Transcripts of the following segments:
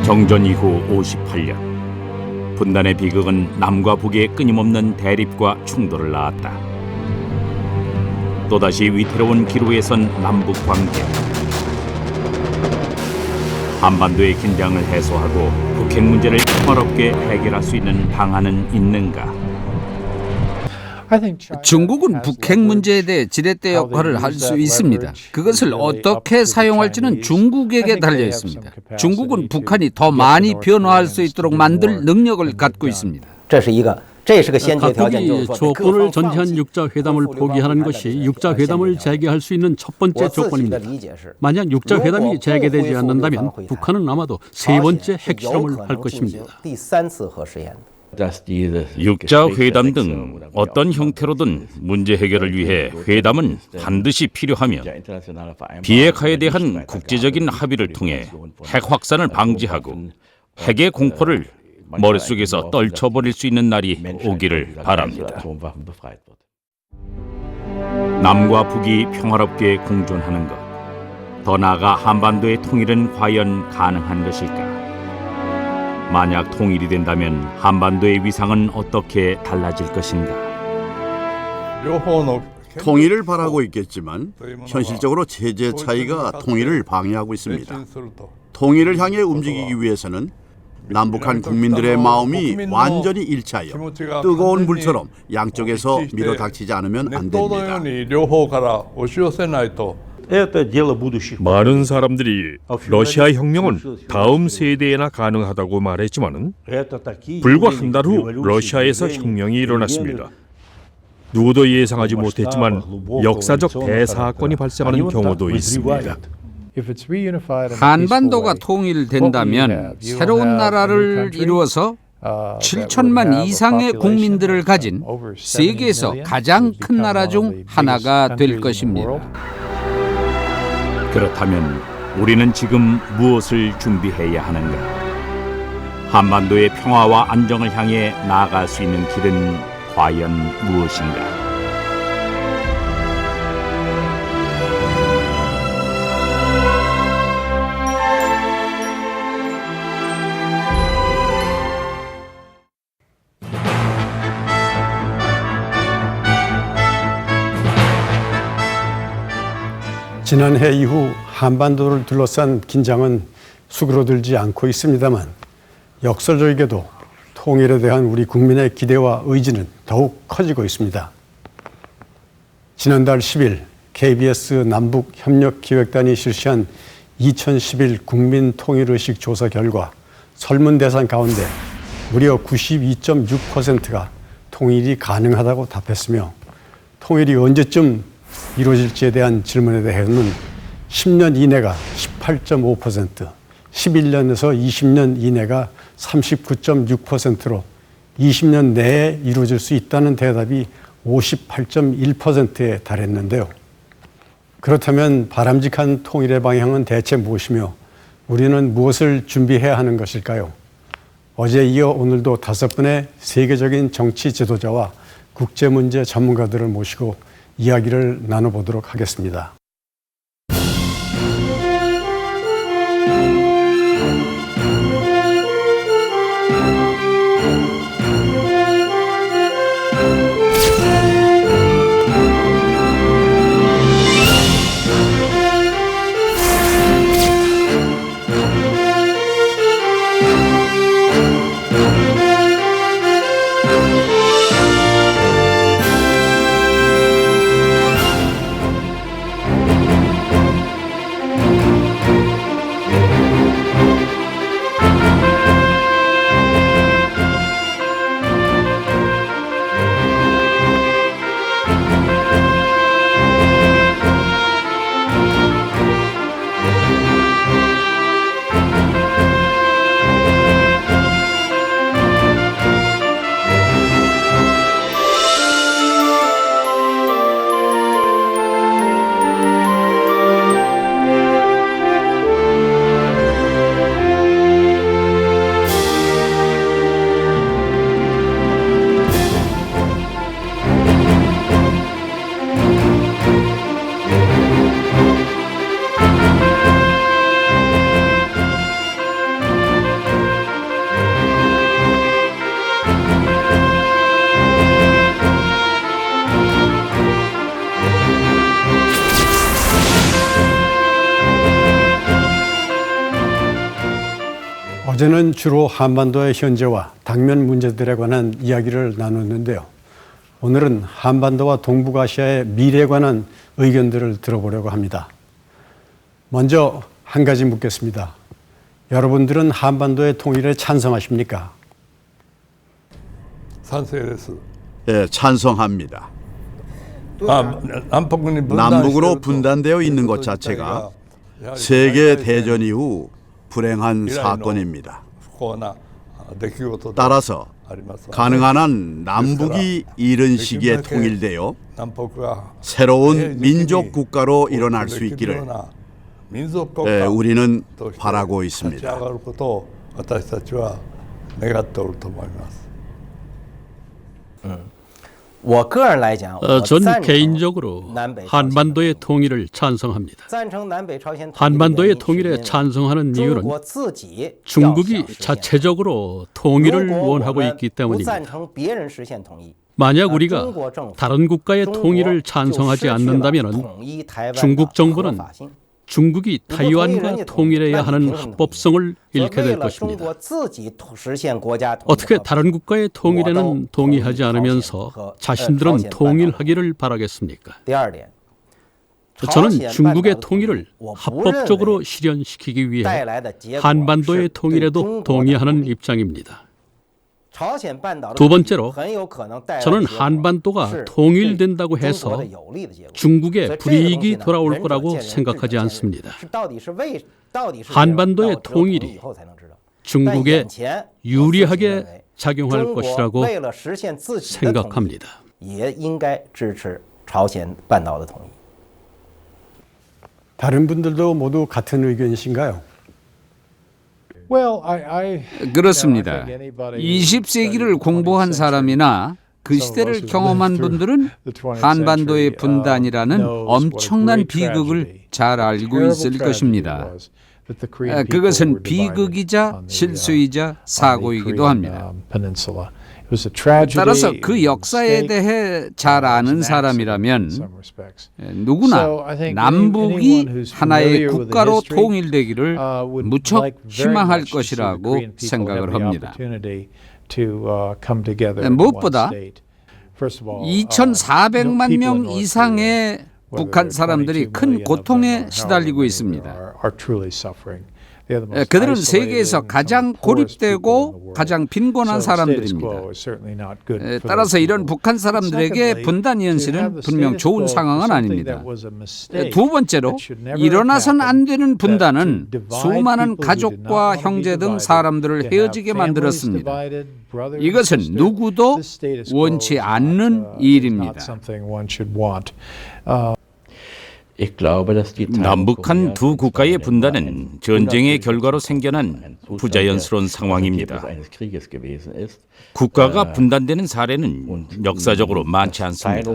정전 이후 58년 분단의 비극은 남과 북의 끊임없는 대립과 충돌을 낳았다. 또다시 위태로운 기로에 선 남북 관계. 한반도의 긴장을 해소하고 북핵 문제를 평화롭게 해결할 수 있는 방안은 있는가? 중국은 북핵 문제에 대해 지렛대 역할을 할 수 있습니다. 그것을 어떻게 사용할지는 중국에게 달려 있습니다. 중국은 북한이 더 많이 변화할 수 있도록 만들 능력을 갖고 있습니다. 각국이 조건을 전제한 육자회담을 포기하는 것이 육자회담을 재개할 수 있는 첫 번째 조건입니다. 만약 육자회담이 재개되지 않는다면 북한은 아마도 세 번째 핵실험을 할 것입니다. 육자 회담 등 어떤 형태로든 문제 해결을 위해 회담은 반드시 필요하며 비핵화에 대한 국제적인 합의를 통해 핵 확산을 방지하고 핵의 공포를 머릿속에서 떨쳐버릴 수 있는 날이 오기를 바랍니다. 남과 북이 평화롭게 공존하는 것, 더 나아가 한반도의 통일은 과연 가능한 것일까? 만약 통일이 된다면 한반도의 위상은 어떻게 달라질 것인가? 통일을 바라고 있겠지만 현실적으로 체제 차이가 통일을 방해하고 있습니다. 통일을 향해 움직이기 위해서는 남북한 국민들의 마음이 완전히 일치하여 뜨거운 물처럼 양쪽에서 밀어닥치지 않으면 안 됩니다. 많은 사람들이 러시아 혁명은 다음 세대에나 가능하다고 말했지만 불과 한 달 후 러시아에서 혁명이 일어났습니다. 누구도 예상하지 못했지만 역사적 대사건이 발생하는 경우도 있습니다. 한반도가 통일된다면 새로운 나라를 이루어서 7천만 이상의 국민들을 가진 세계에서 가장 큰 나라 중 하나가 될 것입니다. 그렇다면 우리는 지금 무엇을 준비해야 하는가? 한반도의 평화와 안정을 향해 나아갈 수 있는 길은 과연 무엇인가? 지난해 이후 한반도를 둘러싼 긴장은 수그러들지 않고 있습니다만 역설적이게도 통일에 대한 우리 국민의 기대와 의지는 더욱 커지고 있습니다. 지난달 10일 KBS 남북협력기획단이 실시한 2011 국민통일의식 조사 결과 설문 대상 가운데 무려 92.6%가 통일이 가능하다고 답했으며 통일이 언제쯤 이루어질지에 대한 질문에 대해서는 10년 이내가 18.5%, 11년에서 20년 이내가 39.6%로 20년 내에 이루어질 수 있다는 대답이 58.1%에 달했는데요. 그렇다면 바람직한 통일의 방향은 대체 무엇이며 우리는 무엇을 준비해야 하는 것일까요? 어제 이어 오늘도 5분의 세계적인 정치 지도자와 국제문제 전문가들을 모시고 이야기를 나눠보도록 하겠습니다. 어제는 주로 한반도의 현재와 당면 문제들에 관한 이야기를 나눴는데요. 오늘은 한반도와 동북아시아의 미래에 관한 의견들을 들어보려고 합니다. 먼저 한 가지 묻겠습니다. 여러분들은 한반도의 통일에 찬성하십니까? 예, 찬성합니다. 남북으로 남북으로 분단되어 있는 것 자체가 세계 대전 이후 불행한 사건입니다. 따라서 가능한 한 남북이 이른 시기에 통일되어 새로운 민족 국가로 일어날 수 있기를 우리는 바라고 있습니다. 전 개인적으로 한반도의 통일을 찬성합니다. 한반도의 통일에 찬성하는 이유는 중국이 자체적으로 통일을 원하고 있기 때문입니다. 만약 우리가 다른 국가의 통일을 찬성하지 않는다면 중국 정부는 중국이 타이완과 통일해야 하는 합법성을 잃게 될 것입니다. 어떻게 다른 국가의 통일에는 동의하지 않으면서 자신들은 통일하기를 바라겠습니까? 저는 중국의 통일을 합법적으로 실현시키기 위해 한반도의 통일에도 동의하는 입장입니다. 두 번째로, 저는 한반도가 통일된다고 해서 중국에 불이익이 돌아올 거라고 생각하지 않습니다. 한반도의 통일이 중국에 유리하게 작용할 것이라고 생각합니다. 다른 분들도 모두 같은 의견이신가요? 그렇습니다. 20세기를 공부한 사람이나 그 시대를 경험한 분들은 한반도의 분단이라는 엄청난 비극을 잘 알고 있을 것입니다. 그것은 비극이자 실수이자 사고이기도 합니다. 따라서 그 역사에 대해 잘 아는 사람이라면 누구나 남북이 하나의 국가로 통일되기를 무척 희망할 것이라고 생각을 합니다. 무엇보다 2,400만 명 이상의 북한 사람들이 큰 고통에 시달리고 있습니다. 그들은 세계에서 가장 고립되고 가장 빈곤한 사람들입니다. 따라서 이런 북한 사람들에게 분단 현실은 분명 좋은 상황은 아닙니다. 두 번째로, 일어나선 안 되는 분단은 수많은 가족과 형제 등 사람들을 헤어지게 만들었습니다. 이것은 누구도 원치 않는 일입니다. 남북한 두 국가의 분단은 전쟁의 결과로 생겨난 부자연스러운 상황입니다. 국가가 분단되는 사례는 역사적으로 많지 않습니다.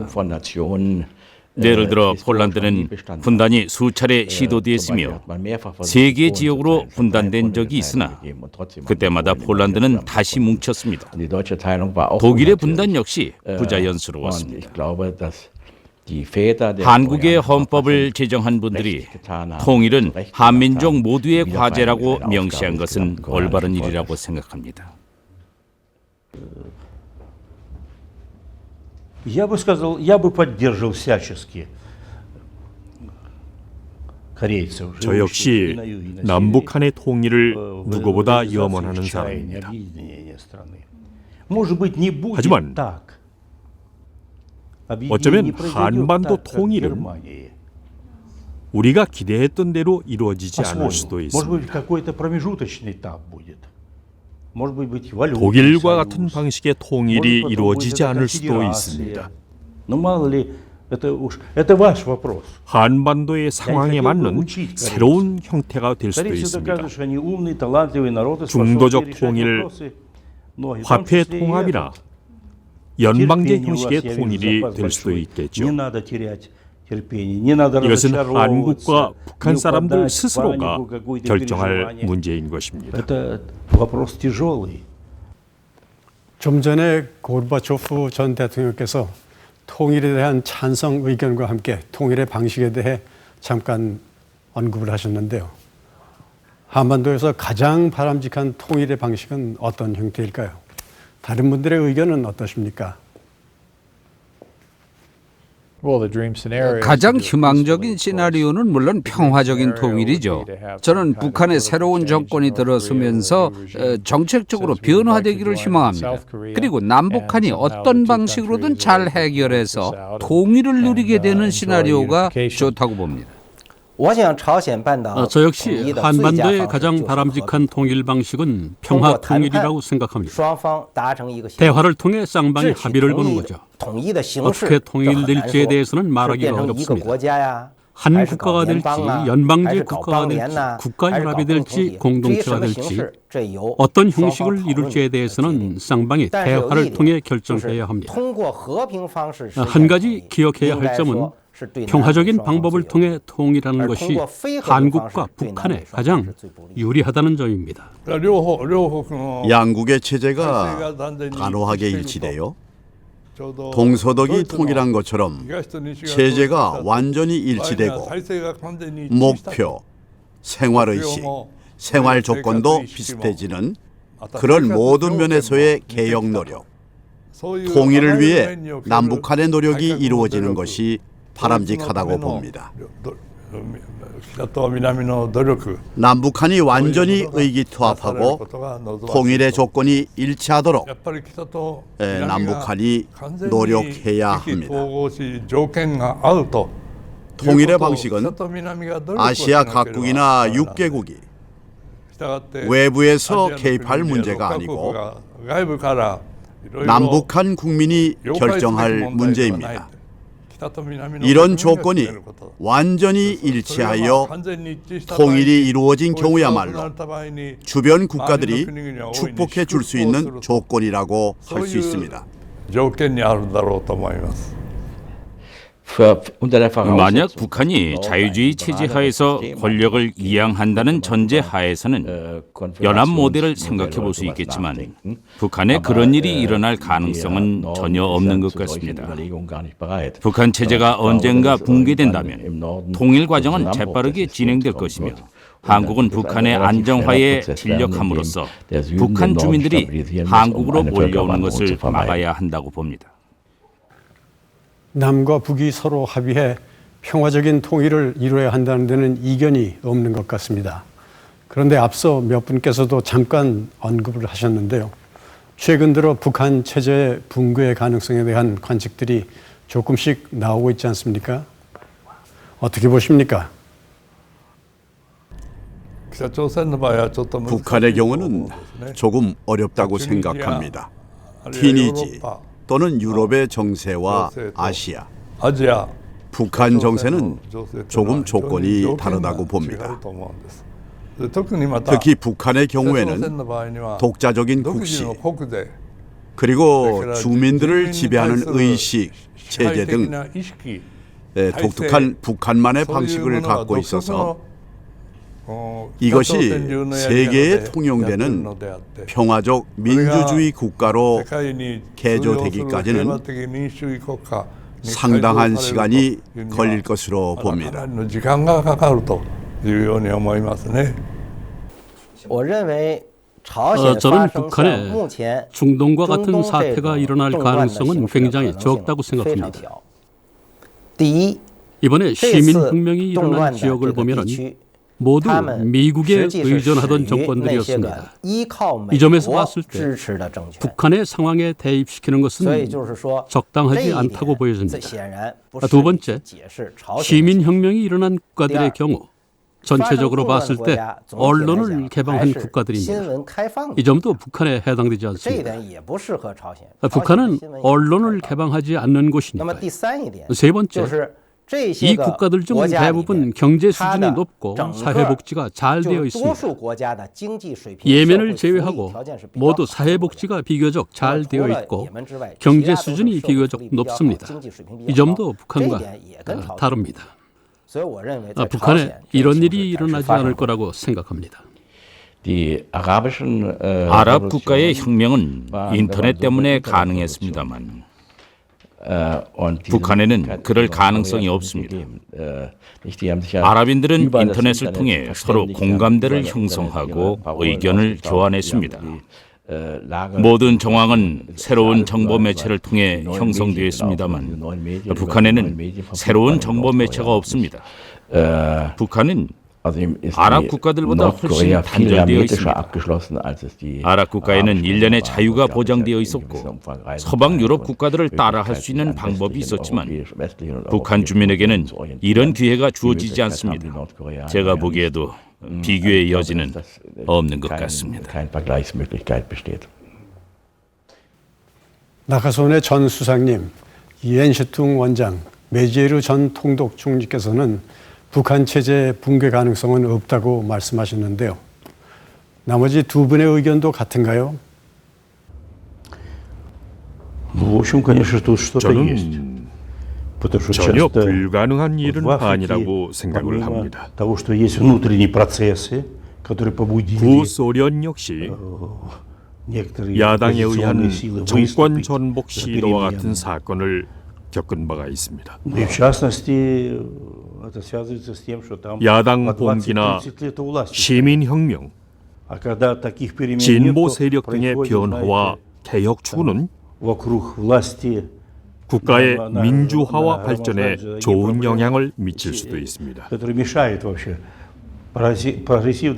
예를 들어 폴란드는 분단이 수차례 시도되었으며 세 개 지역으로 분단된 적이 있으나 그때마다 폴란드는 다시 뭉쳤습니다. 독일의 분단 역시 부자연스러웠습니다. 한국의 헌법을 제정한 분들이 통일은 한민족 모두의 과제라고 명시한 것은 올바른 일이라고 생각합니다. Я бы поддерживал всячески корейцев. 저 역시 남북한의 통일을 누구보다 염원하는 사람입니다. 하지만 어쩌면 한반도 통일은 우리가 기대했던 대로 이루어지지 않을 수도 있습니다. 독일과 같은 방식의 통일이 이루어지지 않을 수도 있습니다. 한반도의 상황에 맞는 새로운 형태가 될 수도 있습니다. 중도적 통일, 화폐 통합이나 연방제 형식의 통일이 될 수도 있겠죠. 이것은 한국과 북한 사람들 스스로가 결정할 문제인 것입니다. 좀 전에 고르바초프 전 대통령께서 통일에 대한 찬성 의견과 함께 통일의 방식에 대해 잠깐 언급을 하셨는데요. 한반도에서 가장 바람직한 통일의 방식은 어떤 형태일까요? 다른 분들의 의견은 어떠십니까? 가장 희망적인 시나리오는 물론 평화적인 통일이죠. 저는 북한의 새로운 정권이 들어서면서 정책적으로 변화되기를 희망합니다. 그리고 남북한이 어떤 방식으로든 잘 해결해서 통일을 누리게 되는 시나리오가 좋다고 봅니다. 저 역시 한반도의 가장 바람직한 통일 방식은 평화 통일이라고 생각합니다. 대화를 통해 쌍방이 합의를 보는 거죠. 어떻게 통일될지에 대해서는 말하기가 어렵습니다. 한 국가가 될지 연방제 국가가 될지 국가연합이 될지 공동체가 될지 어떤 형식을 이룰지에 대해서는 쌍방이 대화를 통해 결정해야 합니다. 한 가지 기억해야 할 점은 평화적인 방법을 통해 통일하는 것이 한국과 북한에 가장 유리하다는 점입니다. 양국의 체제가 단호하게 일치되어 동서독이 통일한 것처럼 체제가 완전히 일치되고 목표, 생활의식, 생활 조건도 비슷해지는 그런 모든 면에서의 개혁 노력, 통일을 위해 남북한의 노력이 이루어지는 것이 바람직하다고 봅니다. 남북한이 완전히 의기투합하고 통일의 조건이 일치하도록 남북한이 노력해야 합니다. 통일의 방식은 아시아 각국이나 6개국이 외부에서 개입할 문제가 아니고 남북한 국민이 결정할 문제입니다. 이런 조건이 완전히 일치하여 통일이 이루어진 경우야말로 주변 국가들이 축복해 줄 수 있는 조건이라고 할 수 있습니다. 만약 북한이 자유주의 체제 하에서 권력을 이양한다는 전제 하에서는 연합 모델을 생각해 볼 수 있겠지만 북한에 그런 일이 일어날 가능성은 전혀 없는 것 같습니다. 북한 체제가 언젠가 붕괴된다면 통일 과정은 재빠르게 진행될 것이며 한국은 북한의 안정화에 진력함으로써 북한 주민들이 한국으로 몰려오는 것을 막아야 한다고 봅니다. 남과 북이 서로 합의해 평화적인 통일을 이루어야 한다는 데는 이견이 없는 것 같습니다. 그런데 앞서 몇 분께서도 잠깐 언급을 하셨는데요. 최근 들어 북한 체제의 붕괴의 가능성에 대한 관측들이 조금씩 나오고 있지 않습니까? 어떻게 보십니까? 북한의 경우는 조금 어렵다고 생각합니다. 티니지 또는 유럽의 정세와 아시아, 북한 정세는 조금 조건이 다르다고 봅니다. 특히 북한의 경우에는 독자적인 국시, 그리고 주민들을 지배하는 의식, 체제 등 독특한 북한만의 방식을 갖고 있어서 이것이 세계에 통용되는 평화적 민주주의 국가로 개조되기까지는 상당한 시간이 걸릴 것으로 봅니다. 저는 북한에 중동과 같은 사태가 일어날 가능성은 굉장히 적다고 생각합니다. 이번에 시민혁명이 일어난 지역을 보면 모두 미국에 의존하던 정권들이었습니다. 이 점에서 봤을 때 북한의 상황에 대입시키는 것은 적당하지 않다고 보여집니다. 두 번째, 시민혁명이 일어난 국가들의 경우 전체적으로 봤을 때 언론을 개방한 국가들입니다. 이 점도 북한에 해당되지 않습니다. 북한은 언론을 개방하지 않는 곳이니까요. 세 번째, 이 국가들 중 대부분 경제 수준이 높고 사회복지가 잘 되어 있습니다. 예멘을 제외하고 모두 사회복지가 비교적 잘 되어 있고 경제 수준이 비교적 높습니다. 이 점도 북한과 다릅니다. 북한에 이런 일이 일어나지 않을 거라고 생각합니다. 아랍 국가의 혁명은 인터넷 때문에 가능했습니다만 북한에는 그럴 가능성이 없습니다. 아랍인들은 인터넷을 통해 서로 공감대를 형성하고 의견을 교환했습니다. 모든 정황은 새로운 정보 매체를 통해 형성되었습니다만 북한에는 새로운 정보 매체가 없습니다. 북한은 아랍 국가들보다 훨씬 단절되어 있습니다. 아랍 국가에는 일련의 자유가 보장되어 있었고 서방 유럽 국가들을 따라할 수 있는 방법이 있었지만 북한 주민에게는 이런 기회가 주어지지 않습니다. 제가 보기에도 비교의 여지는 없는 것 같습니다. 나카손의 전 수상님, 이엔시퉁 원장, 메지에르 전 통독 총리께서는 북한 체제 붕괴 가능성은 없다고 말씀하셨는데요. 나머지 두 분의 의견도 같은가요? 저는 전혀 불가능한 일은 아니라고 생각을 합니다. 구소련 역시 야당에 의한 정권 전복 시도와 같은 사건을 겪은 바가 있습니다. 야당 봉기나 시민혁명, 진보 세력 등의 변화와 개혁 추구는 국가의 민주화와 발전에 좋은 영향을 미칠 수도 있습니다.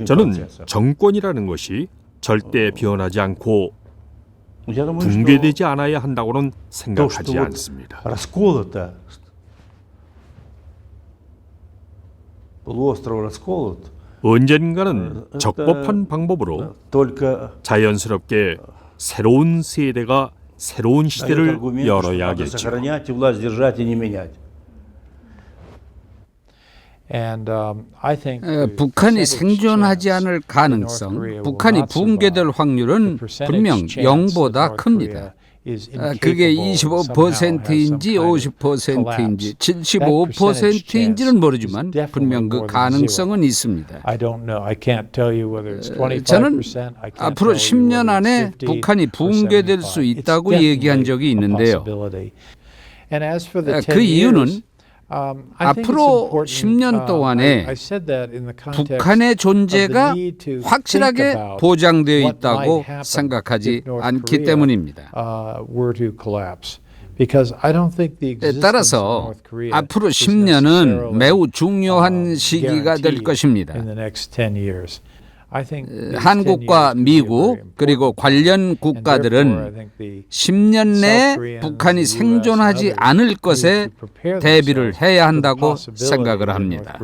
저는 정권이라는 것이 절대 변하지 않고 붕괴되지 않아야 한다고는 생각하지 않습니다. 언젠가는 적법한 방법으로 자연스럽게 새로운 세대가 새로운 시대를 열어야겠죠. 북한이 생존하지 않을 가능성, 북한이 붕괴될 확률은 분명 0보다 큽니다. 그게 25%인지 50%인지 75%인지는 모르지만 분명 그 가능성은 있습니다. 저는 앞으로 10년 안에 북한이 붕괴될 수 있다고 얘기한 적이 있는데요. 그 이유는 앞으로 10년 동안에 북한의 존재가 확실하게 보장되어 있다고 생각하지 않기 때문입니다. 따라서 앞으로 10년은 매우 중요한 시기가 될 것입니다. 한국과 미국 그리고 관련 국가들은 10년 내에 북한이 생존하지 않을 것에 대비를 해야 한다고 생각을 합니다.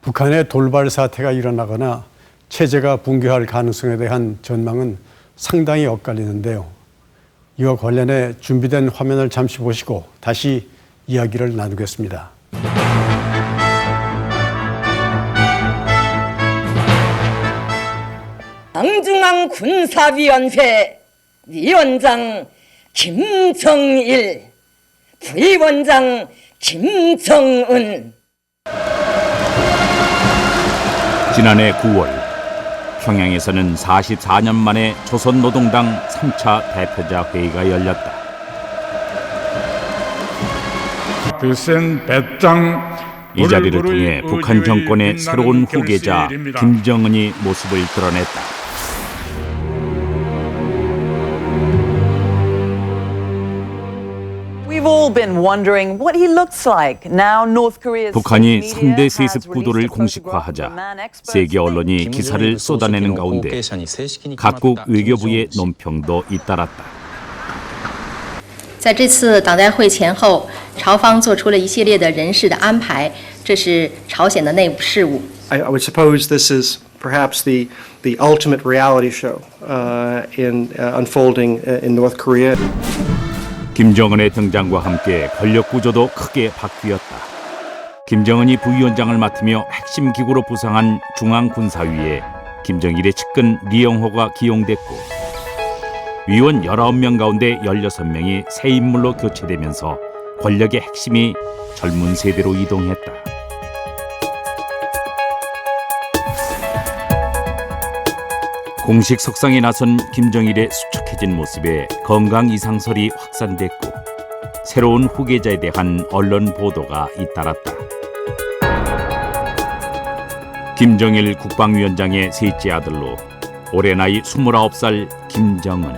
북한의 돌발 사태가 일어나거나 체제가 붕괴할 가능성에 대한 전망은 상당히 엇갈리는데요. 이와 관련해 준비된 화면을 잠시 보시고 다시 이야기를 나누겠습니다. 당중앙 군사위원회 위원장 김정일, 부위원장 김정은. 지난해 9월 평양에서는 44년 만에 조선노동당 3차 대표자 회의가 열렸다. 이 자리를 통해 북한 정권의 새로운 후계자 김정은이 모습을 드러냈다. 북한이 3대 세습 구도를 공식화하자 세계 언론이 기사를 쏟아내는 가운데 각국 외교부의 논평도 잇따랐다. 在这次党代会前后，朝方做出了一系列的人事的安排，这是朝鲜的内部事务。 I would suppose this is perhaps the ultimate reality show in unfolding in North Korea. 김정은의 등장과 함께 권력 구조도 크게 바뀌었다. 김정은이 부위원장을 맡으며 핵심 기구로 부상한 중앙군사위에 김정일의 측근 리영호가 기용됐고 위원 19명 가운데 16명이 새 인물로 교체되면서 권력의 핵심이 젊은 세대로 이동했다. 공식 석상에 나선 김정일의 수척해진 모습에 건강 이상설이 확산됐고 새로운 후계자에 대한 언론 보도가 잇따랐다. 김정일 국방위원장의 셋째 아들로 올해 나이 29살 김정은.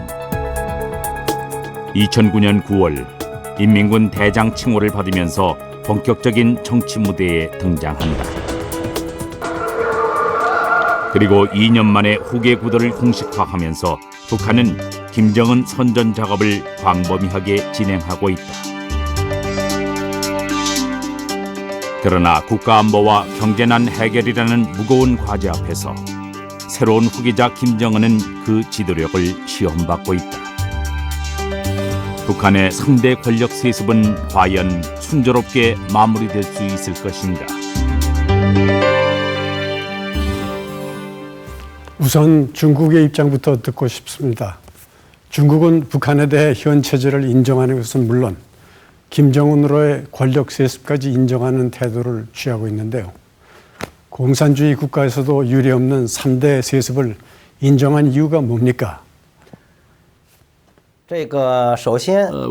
2009년 9월 인민군 대장 칭호를 받으면서 본격적인 정치 무대에 등장한다. 그리고 2년 만에 후계 구도를 공식화하면서 북한은 김정은 선전 작업을 광범위하게 진행하고 있다. 그러나 국가안보와 경제난 해결이라는 무거운 과제 앞에서 새로운 후계자 김정은은 그 지도력을 시험받고 있다. 북한의 3대 권력 세습은 과연 순조롭게 마무리될 수 있을 것인가? 우선 중국의 입장부터 듣고 싶습니다. 중국은 북한에 대해 현 체제를 인정하는 것은 물론 김정은으로의 권력 세습까지 인정하는 태도를 취하고 있는데요. 공산주의 국가에서도 유례없는 3대 세습을 인정한 이유가 뭡니까?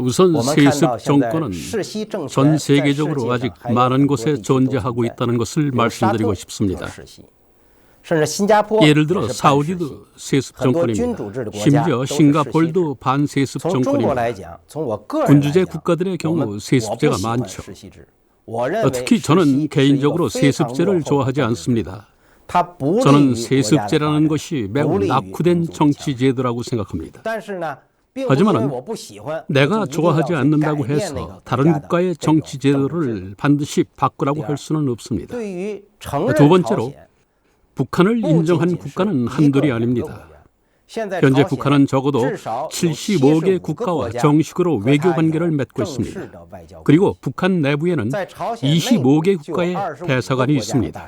우선 세습 정권은 전 세계적으로 아직 많은 곳에 존재하고 있다는 것을 말씀드리고 싶습니다. 예를 들어 사우디도 세습 정권입니다. 심지어 싱가포르도 반세습 정권입니다. 군주제 국가들의 경우 세습제가 많죠. 특히 저는 개인적으로 세습제를 좋아하지 않습니다. 저는 세습제라는 것이 매우 낙후된 정치제도라고 생각합니다. 하지만 내가 좋아하지 않는다고 해서 다른 국가의 정치제도를 반드시 바꾸라고 할 수는 없습니다. 두 번째로 북한을 인정한 국가는 한둘이 아닙니다. 현재 북한은 적어도 75개 국가와 정식으로 외교 관계를 맺고 있습니다. 그리고 북한 내부에는 25개 국가의 대사관이 있습니다.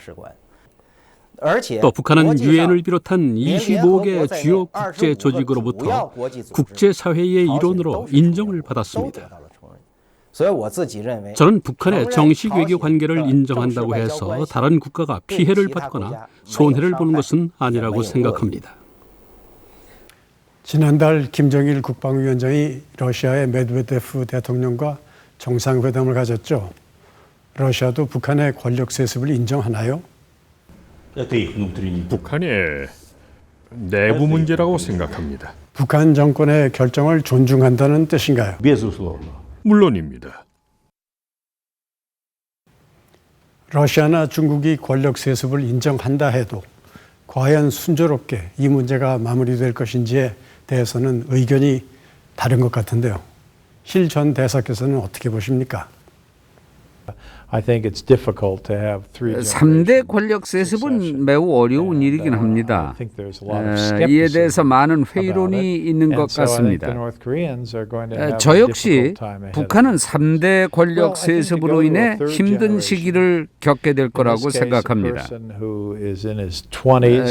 또 북한은 유엔을 비롯한 25개 주요 국제 조직으로부터 국제사회의 일원으로 인정을 받았습니다. 저는 북한의 정식 외교 관계를 인정한다고 해서 다른 국가가 피해를 받거나 손해를 보는 것은 아니라고 생각합니다. 지난달 김정일 국방위원장이 러시아의 메드베데프 대통령과 정상회담을 가졌죠. 러시아도 북한의 권력 세습을 인정하나요? 북한의 내부 문제라고 생각합니다. 북한 정권의 결정을 존중한다는 뜻인가요? 물론입니다. 러시아나 중국이 권력 세습을 인정한다 해도 과연 순조롭게 이 문제가 마무리될 것인지에 대해서는 의견이 다른 것 같은데요. 힐 전 대사께서는 어떻게 보십니까? 3대 권력 세습은 매우 어려운 일이긴 합니다. 이에 대해서 많은 회의론이 있는 것 같습니다. 저 역시 북한은 3대 권력 세습으로 인해 힘든 시기를 겪게 될 거라고 생각합니다.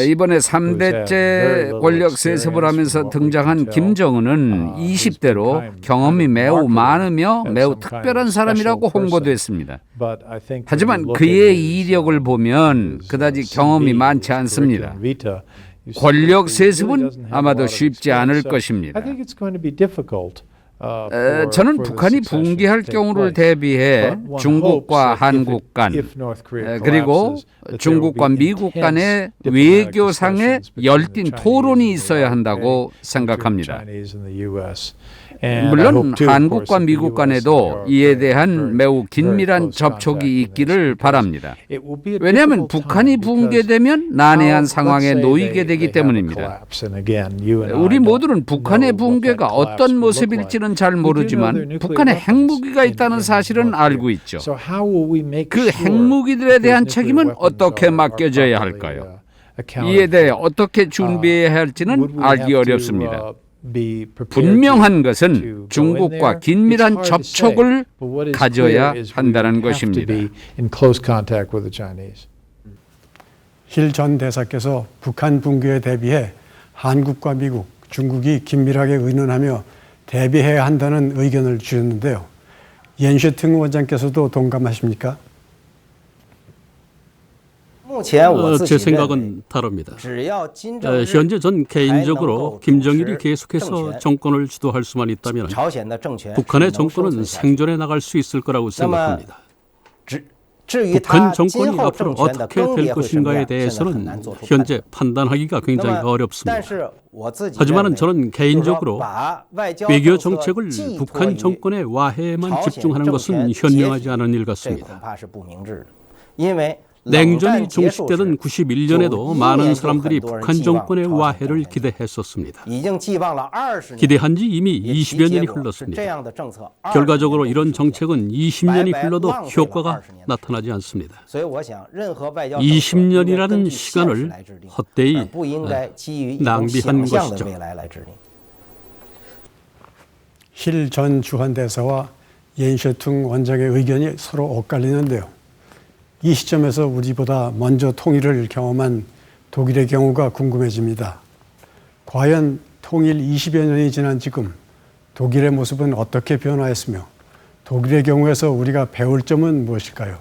이번에 3대째 권력 세습을 하면서 등장한 김정은은 20대로 경험이 매우 많으며 매우 특별한 사람이라고 홍보됐습니다. 하지만 그의 이력을 보면 그다지 경험이 많지 않습니다. 권력 세습은 아마도 쉽지 않을 것입니다. 저는 북한이 붕괴할 경우를 대비해 중국과 한국 간 그리고 중국과 미국 간의 외교상의 열띤 토론이 있어야 한다고 생각합니다. 물론 한국과 미국 간에도 이에 대한 매우 긴밀한 접촉이 있기를 바랍니다. 왜냐하면 북한이 붕괴되면 난해한 상황에 놓이게 되기 때문입니다. 우리 모두는 북한의 붕괴가 어떤 모습일지는 잘 모르지만 북한에 핵무기가 있다는 사실은 알고 있죠. 그 핵무기들에 대한 책임은 어떻게 맡겨져야 할까요? 이에 대해 어떻게 준비해야 할지는 알기 어렵습니다. 분명한 것은 중국과 긴밀한 접촉을 가져야 한다는 것입니다. 힐 전 대사께서 북한 붕괴에 대비해 한국과 미국, 중국이 긴밀하게 의논하며 대비해야 한다는 의견을 주셨는데요. 옌쉐팅 원장께서도 동감하십니까? 제 생각은 다릅니다. 현재 전 개인적으로 김정일이 계속해서 정권을 주도할 수만 있다면 북한의 정권은 생존해 나갈 수 있을 거라고 생각합니다. 북한 정권이 앞으로 어떻게 될 것인가에 대해서는 현재 판단하기가 굉장히 어렵습니다. 하지만 저는 개인적으로 외교 정책을 북한 정권의 와해에만 집중하는 것은 현명하지 않은 일 같습니다. 냉전이 종식되던 91년에도 많은 사람들이 북한 정권의 와해를 기대했었습니다. 기대한 지 이미 20여 년이 흘렀습니다. 결과적으로 이런 정책은 20년이 흘러도 효과가 나타나지 않습니다. 20년이라는 시간을 헛되이 낭비한 것이죠. 힐 전 주한대사와 옌셰퉁 원장의 의견이 서로 엇갈리는데요. 이 시점에서 우리보다 먼저 통일을 경험한 독일의 경우가 궁금해집니다. 과연 통일 20여 년이 지난 지금 독일의 모습은 어떻게 변화했으며 독일의 경우에서 우리가 배울 점은 무엇일까요?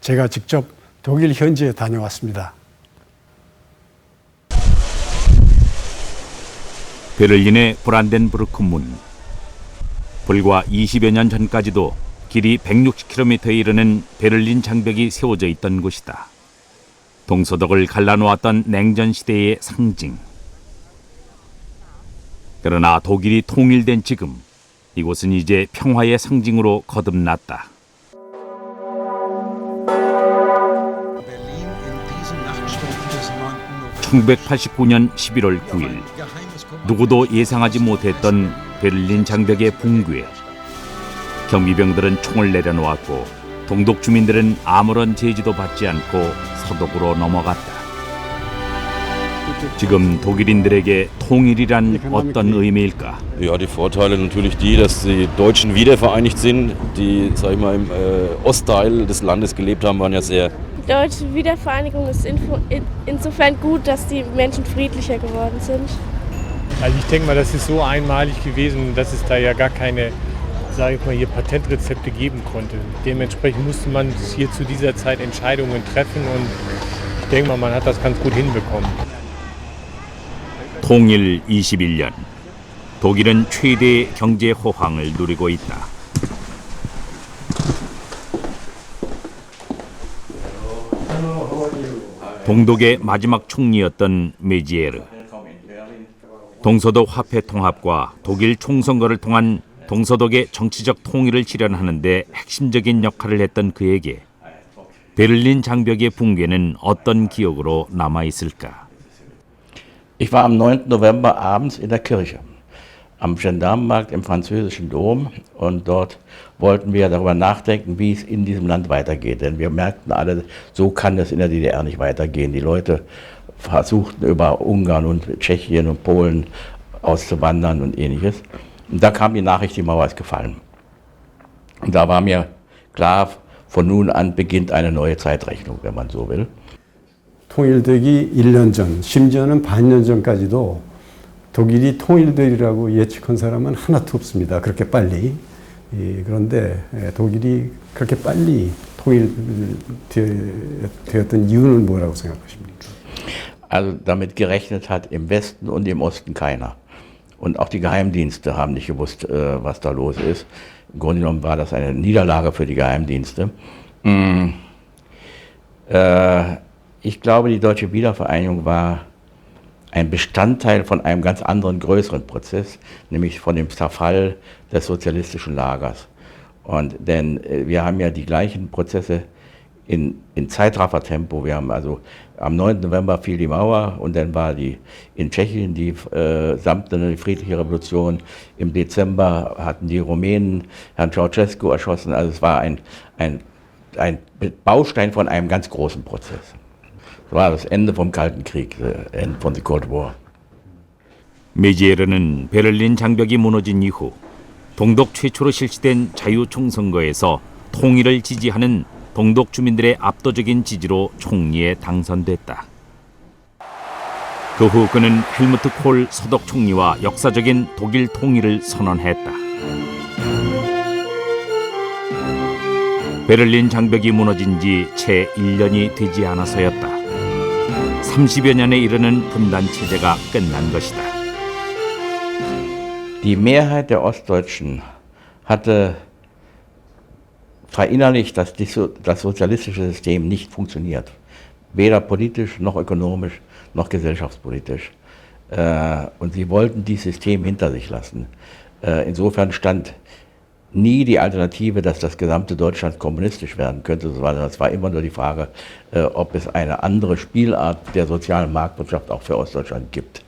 제가 직접 독일 현지에 다녀왔습니다. 베를린의 브란덴부르크 문. 불과 20여 년 전까지도 길이 160km에 이르는 베를린 장벽이 세워져 있던 곳이다. 동서독을 갈라놓았던 냉전 시대의 상징. 그러나 독일이 통일된 지금 이곳은 이제 평화의 상징으로 거듭났다. (1989년 11월 9일) 누구도 예상하지 못했던 베를린 장벽의 붕괴. 경비병들은 총을 내려놓았고 동독 주민들은 아무런 제지도 받지 않고 서독으로 넘어갔다. 지금 독일인들에게 통일이란 어떤 의미일까? Ja, die Vorteile natürlich die, dass die Deutschen wiedervereinigt sind. Die, sag ich mal, im Ostteil des Landes gelebt haben, waren ja sehr. Die deutsche Wiedervereinigung ist insofern gut, dass die Menschen friedlicher geworden sind. Also ich denke mal, das ist so einmalig gewesen, dass es da ja gar keine, sage ich mal, hier Patentrezepte geben konnte. Dementsprechend musste man hier zu dieser Zeit Entscheidungen treffen und ich denke mal, man hat das ganz gut hinbekommen. 통일 21년, 독일은 최대의 경제 호황을 누리고 있다. 동독의 마지막 총리였던 메지에르. 동서독 화폐 통합과 독일 총선거를 통한 동서독의 정치적 통일을 실현하는 데 핵심적인 역할을 했던 그에게 베를린 장벽의 붕괴는 어떤 기억으로 남아 있을까? Ich war am 9. November abends in der Kirche, am Gendarmenmarkt im französischen Dom, und dort wollten wir darüber nachdenken, wie es in diesem Land weitergeht. Denn wir merkten alle, so kann es in der DDR nicht weitergehen. Die Leute versuchten über Ungarn und Tschechien und Polen auszuwandern und ähnliches. Und da kam die Nachricht, die Mauer ist gefallen. Und da war mir klar, von nun an beginnt eine neue Zeitrechnung, wenn man so will. 통일되기 1년 전, 심지어는 반년 전까지도 독일이 통일되리라고 예측한 사람은 하나도 없습니다. 그렇게 빨리. 그런데 독일이 그렇게 빨리 통일되었던 이유는 뭐라고 생각하십니까? Also damit gerechnet hat im Westen und im Osten keiner. Und auch die Geheimdienste haben nicht gewusst, was da los ist. Im Grunde genommen war das eine Niederlage für die Geheimdienste. Ich glaube, die deutsche Wiedervereinigung war ein Bestandteil von einem ganz anderen, größeren Prozess, nämlich von dem Zerfall des sozialistischen Lagers. Denn wir haben ja die gleichen Prozesse in Zeitraffertempo. Wir haben also am 9. November fiel die Mauer und dann war in Tschechien die samtene friedliche Revolution. Im Dezember hatten die Rumänen Herrn Ceausescu erschossen. Also es war ein Baustein von einem ganz großen Prozess. Das war das Ende vom Kalten Krieg, Ende von the Cold War. 메지에르는 베를린 장벽이 무너진 이후 동독 최초로 실시된 자유총선거에서 통일을 지지하는 동독 주민들의 압도적인 지지로 총리에 당선됐다. 그 후 그는 헬무트 콜 서독 총리와 역사적인 독일 통일을 선언했다. 베를린 장벽이 무너진 지 채 1년이 되지 않아서였다. 30여 년에 이르는 분단 체제가 끝난 것이다. Die Mehrheit der Ostdeutschen hatte verinnerlicht, dass das sozialistische System nicht funktioniert. Weder politisch, noch ökonomisch, noch gesellschaftspolitisch. Und sie wollten dieses System hinter sich lassen. Insofern stand nie die Alternative, dass das gesamte Deutschland kommunistisch werden könnte, sondern es war immer nur die Frage, ob es eine andere Spielart der sozialen Marktwirtschaft auch für Ostdeutschland gibt.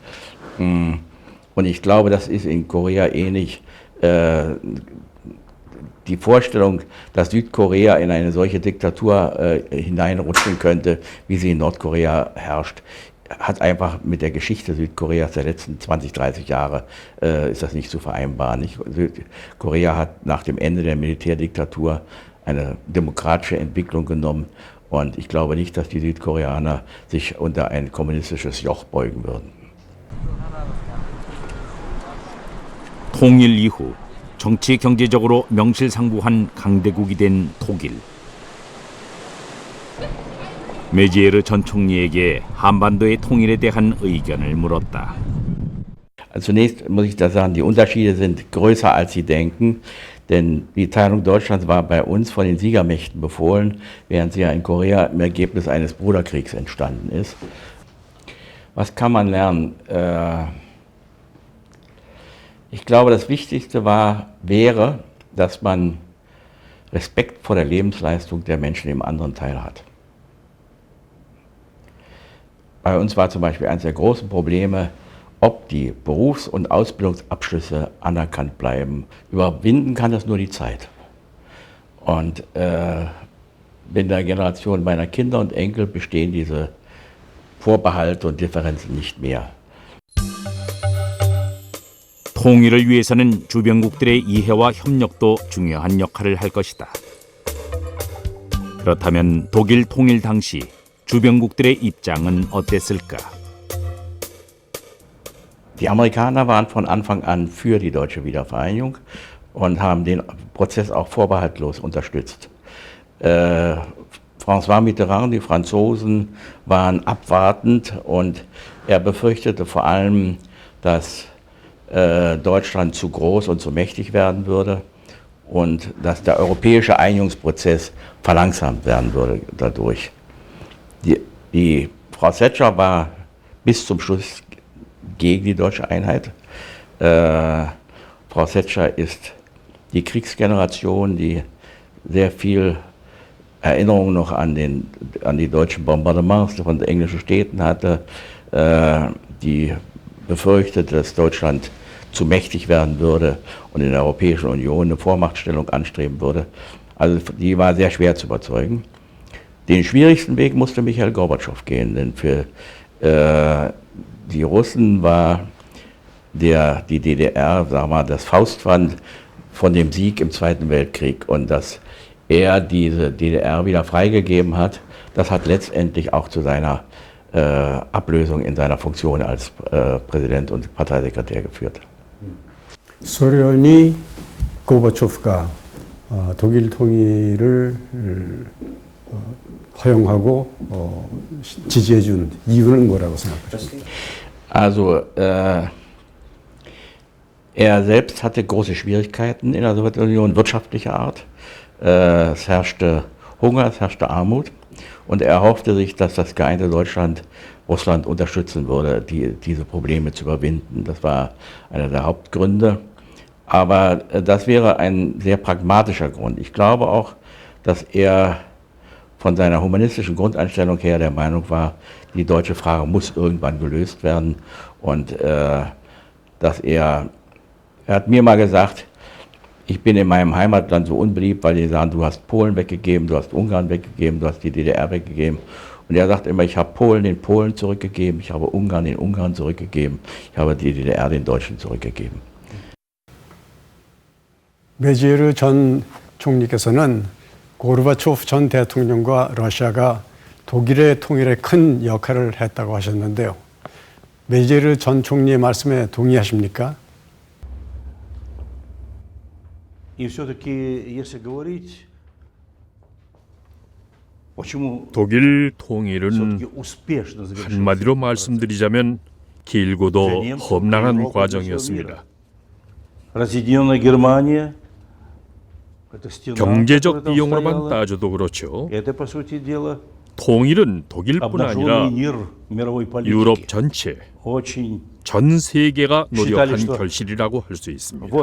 Und ich glaube, das ist in Korea ähnlich. Die Vorstellung, dass Südkorea in eine solche Diktatur hineinrutschen könnte, wie sie in Nordkorea herrscht, hat einfach mit der Geschichte Südkoreas der letzten 20, 30 Jahre, ist das nicht zu vereinbaren. Südkorea hat nach dem Ende der Militärdiktatur eine demokratische Entwicklung genommen und ich glaube nicht, dass die Südkoreaner sich unter ein kommunistisches Joch beugen würden. 통일 이후 정치 경제적으로 명실상부한 강대국이 된 독일. 메지에르 전 총리에게 한반도의 통일에 대한 의견을 물었다. Zunächst muss ich da sagen, die Unterschiede sind größer, als Sie denken, denn die Teilung Deutschlands war bei uns von den Siegermächten befohlen, während sie ja in Korea im Ergebnis eines Bruderkriegs entstanden ist. Was kann man lernen? Ich glaube, das Wichtigste wäre, dass man Respekt vor der Lebensleistung der Menschen im anderen Teil hat. Bei uns war zum Beispiel eines der großen Probleme, ob die Berufs- und Ausbildungsabschlüsse anerkannt bleiben. Überwinden kann das nur die Zeit. Und in der Generation meiner Kinder und Enkel bestehen diese Vorbehalte und Differenzen nicht mehr. 통일을 위해서는 주변국들의 이해와 협력도 중요한 역할을 할 것이다. 그렇다면 독일 통일 당시 주변국들의 입장은 어땠을까? Die Amerikaner waren von Anfang an für die deutsche Wiedervereinigung und haben den Prozess auch vorbehaltlos unterstützt. François Mitterrand, die Franzosen, waren abwartend und er befürchtete vor allem, dass Deutschland zu groß und zu mächtig werden würde und dass der europäische Einigungsprozess verlangsamt werden würde dadurch. Die Frau Thatcher war bis zum Schluss gegen die deutsche Einheit. Frau Thatcher ist die Kriegsgeneration, die sehr viel Erinnerung noch an die deutschen Bombardements von den englischen Städten hatte, die befürchtete, dass Deutschland zu mächtig werden würde und in der Europäischen Union eine Vormachtstellung anstreben würde. Also die war sehr schwer zu überzeugen. Den schwierigsten Weg musste Michail Gorbatschow gehen, denn für die Russen war die DDR, sagen wir mal, das Faustpfand von dem Sieg im Zweiten Weltkrieg und dass er diese DDR wieder freigegeben hat, das hat letztendlich auch zu seiner Ablösung in seiner Funktion als Präsident und Parteisekretär geführt. 소련이 고바초프가 독일 통일을 허용하고 지지해 준 이유는 뭐라고 생각하십니까? Also er selbst hatte große Schwierigkeiten in der Sowjetunion wirtschaftlicher Art. Es herrschte Hunger, es herrschte Armut und er erhoffte sich, dass das geeinte Deutschland Russland unterstützen würde, diese Probleme zu überwinden. Das war einer der Hauptgründe. Aber das wäre ein sehr pragmatischer Grund. Ich glaube auch, dass er von seiner humanistischen Grundeinstellung her der Meinung war, die deutsche Frage muss irgendwann gelöst werden. Und dass er hat mir mal gesagt, ich bin in meinem Heimatland so unbeliebt, weil die sagen, du hast Polen weggegeben, du hast Ungarn weggegeben, du hast die DDR weggegeben. Und er sagt immer, ich habe Polen den Polen zurückgegeben, ich habe Ungarn den Ungarn zurückgegeben, ich habe die DDR den Deutschen zurückgegeben. 메지에르 전 총리께서는 고르바초프 전 대통령과 러시아가 독일의 통일에 큰 역할을 했다고 하셨는데요. 메지에르 전 총리의 말씀에 동의하십니까? И все-таки, если говорить 독일 통일은 한마디로 말씀드리자면 길고도 험난한 과정이었습니다. 경제적 비용으로만 따져도 그렇죠. 통일은 독일뿐 아니라 유럽 전체, 전 세계가 노력한 결실이라고 할 수 있습니다.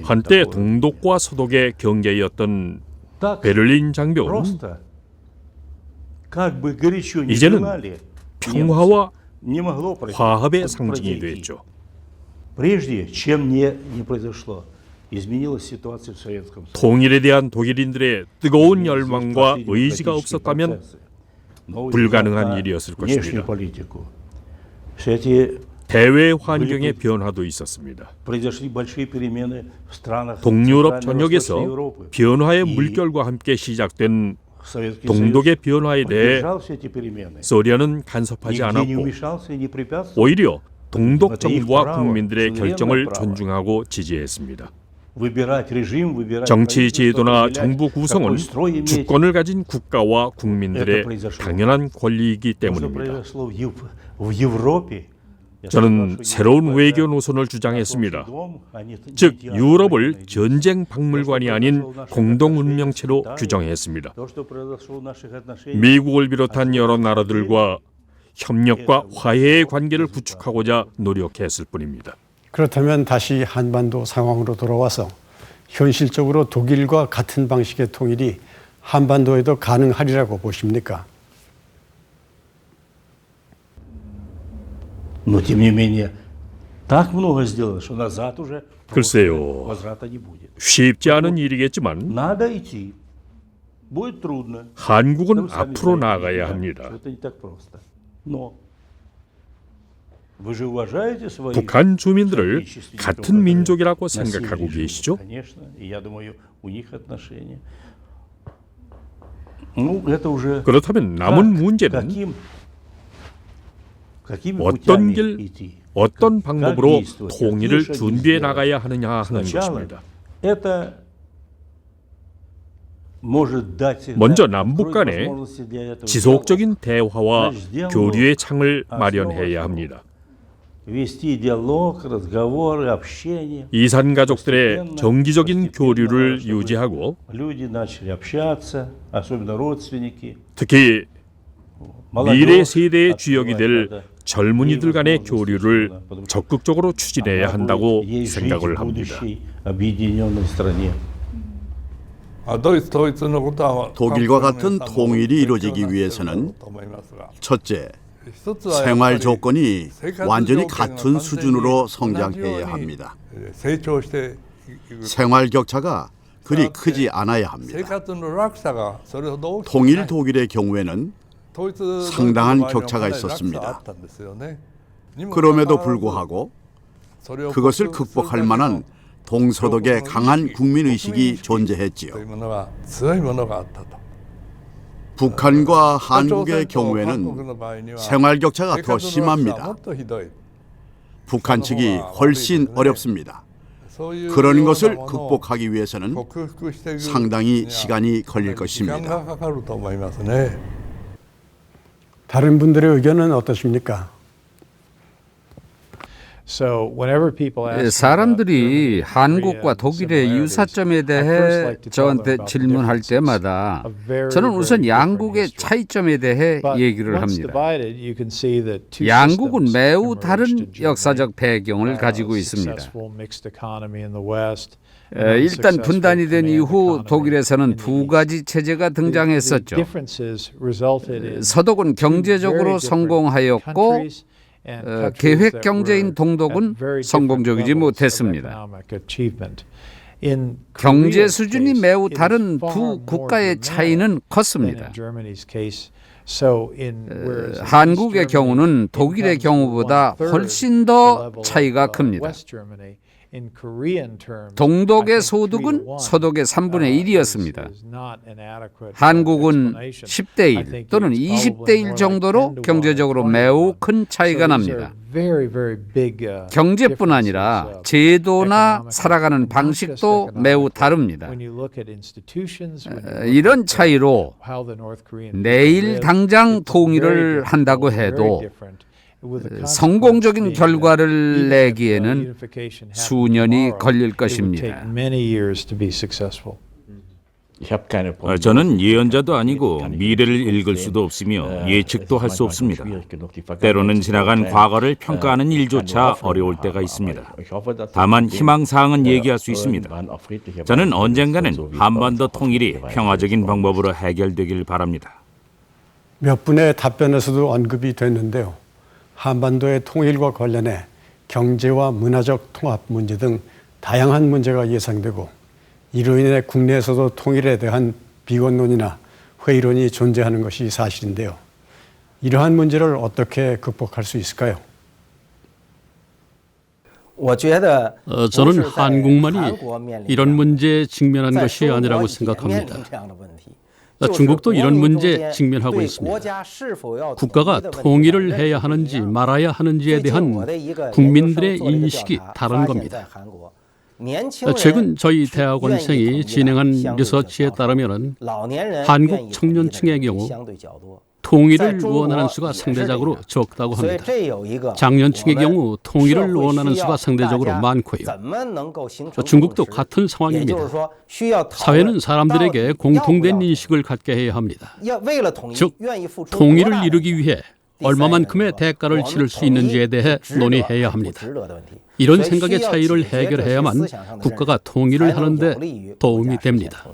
한때 동독과 서독의 경계였던 베를린 장벽은 이제는 평화와 화합의 상징이 됐죠. 통일에 대한 독일인들의 뜨거운 열망과 의지가 없었다면 불가능한 일이었을 것입니다. 대외 환경의 변화도 있었습니다. 동유럽 전역에서 변화의 물결과 함께 시작된 동독의 변화에 대해 소련은 간섭하지 않았고 오히려 동독 정부와 국민들의 결정을 존중하고 지지했습니다. 정치 제도나 정부 구성은 주권을 가진 국가와 국민들의 당연한 권리이기 때문입니다. 저는 새로운 외교 노선을 주장했습니다. 즉, 유럽을 전쟁 박물관이 아닌 공동 운명체로 규정했습니다. 미국을 비롯한 여러 나라들과 협력과 화해의 관계를 구축하고자 노력했을 뿐입니다. 그렇다면 다시 한반도 상황으로 돌아와서 현실적으로 독일과 같은 방식의 통일이 한반도에도 가능하리라고 보십니까? 글쎄요, 쉽지 않은 일이겠지만 한국은 앞으로 나아가야 합니다. 북한 주민들을 같은 민족이라고 생각하고 계시죠? 그렇다면 남은 문제는 어떤 길, 어떤 방법으로 통일을 준비해 나가야 하느냐 하는 것입니다. 먼저 남북 간에 지속적인 대화와 교류의 창을 마련해야 합니다. 이산 가족들의 정기적인 교류를 유지하고 특히 미래 세대의 주역이 될 젊은이들 간의 교류를 적극적으로 추진해야 한다고 생각을 합니다. 독일과 같은 통일이 이루어지기 위해서는 첫째, 생활 조건이 완전히 같은 수준으로 성장해야 합니다. 생활 격차가 그리 크지 않아야 합니다. 통일 독일의 경우에는 상당한 격차가 있었습니다. 그럼에도 불구하고 그것을 극복할 만한 동서독의 강한 국민의식이 존재했지요. 북한과 한국의 경우에는 생활 격차가 더 심합니다. 북한 측이 훨씬 어렵습니다. 그런 것을 극복하기 위해서는 상당히 시간이 걸릴 것입니다. 다른 분들의 의견은 어떠십니까? 사람들이 한국과 독일의 유사점에 대해 저한테 질문할 때마다 저는 우선 양국의 차이점에 대해 얘기를 합니다. 양국은 매우 다른 역사적 배경을 가지고 있습니다. 일단 분단이 된 이후 독일에서는 두 가지 체제가 등장했었죠. 서독은 경제적으로 성공하였고 계획 경제인 동독은 성공적이지 못했습니다. 경제 수준이 매우 다른 두 국가의 차이는 컸습니다. 한국의 경우는 독일의 경우보다 훨씬 더 차이가 큽니다. 동독의 소득은 서독의 3분의 1이었습니다. 한국은 10대 1 또는 20대 1 정도로 경제적으로 매우 큰 차이가 납니다. 경제뿐 아니라 제도나 살아가는 방식도 매우 다릅니다. 이런 차이로 내일 당장 통일을 한다고 해도 성공적인 결과를 내기에는 수년이 걸릴 것입니다. 저는 예언자도 아니고 미래를 읽을 수도 없으며 예측도 할 수 없습니다. 때로는 지나간 과거를 평가하는 일조차 어려울 때가 있습니다. 다만 희망사항은 얘기할 수 있습니다. 저는 언젠가는 한반도 통일이 평화적인 방법으로 해결되길 바랍니다. 몇 분의 답변에서도 언급이 됐는데요. 한반도의 통일과 관련해 경제와 문화적 통합 문제 등 다양한 문제가 예상되고 이로 인해 국내에서도 통일에 대한 비관론이나 회의론이 존재하는 것이 사실인데요. 이러한 문제를 어떻게 극복할 수 있을까요? 저는 한국만이 이런 문제에 직면한 것이 아니라고 생각합니다. 중국도 이런 문제에 직면하고 있습니다. 국가가 통일을 해야 하는지 말아야 하는지에 대한 국민들의 인식이 다른 겁니다. 최근 저희 대학원생이 진행한 리서치에 따르면 한국 청년층의 경우 통일을 원하는 수가 상대적으로 적다고 합니다. 장년층의 경우 통일을 원하는 수가 상대적으로 많고요. 중국도 같은 상황입니다. 사회는 사람들에게 공통된 인식을 갖게 해야 합니다. 즉, 통일을 이루기 위해 얼마만큼의 대가를 치를 수 있는지에 대해 논의해야 합니다. 이런 생각의 차이를 해결해야만 국가가 통일을 하는 데 도움이 됩니다.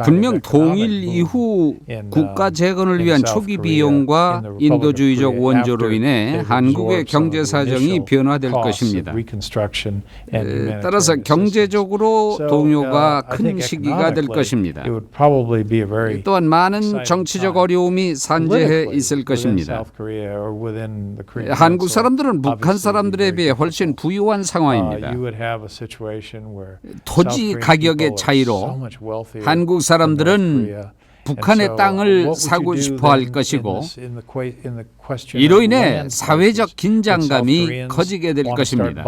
분명 통일 이후 국가 재건을 위한 초기 비용과 인도주의적 원조로 인해 한국의 경제 사정이 변화될 것입니다. 따라서 경제적으로 동요가 큰 시기가 될 것입니다. 또한 많은 정치적 어려움이 산재해 있을 것입니다. 한국 사람들은 북한 사람들에 비해 훨씬 부유한 상황입니다. 토지 가격의 차이로 한국 사람들은 북한의 땅을 사고 싶어 할 것이고 이로 인해 사회적 긴장감이 커지게 될 것입니다.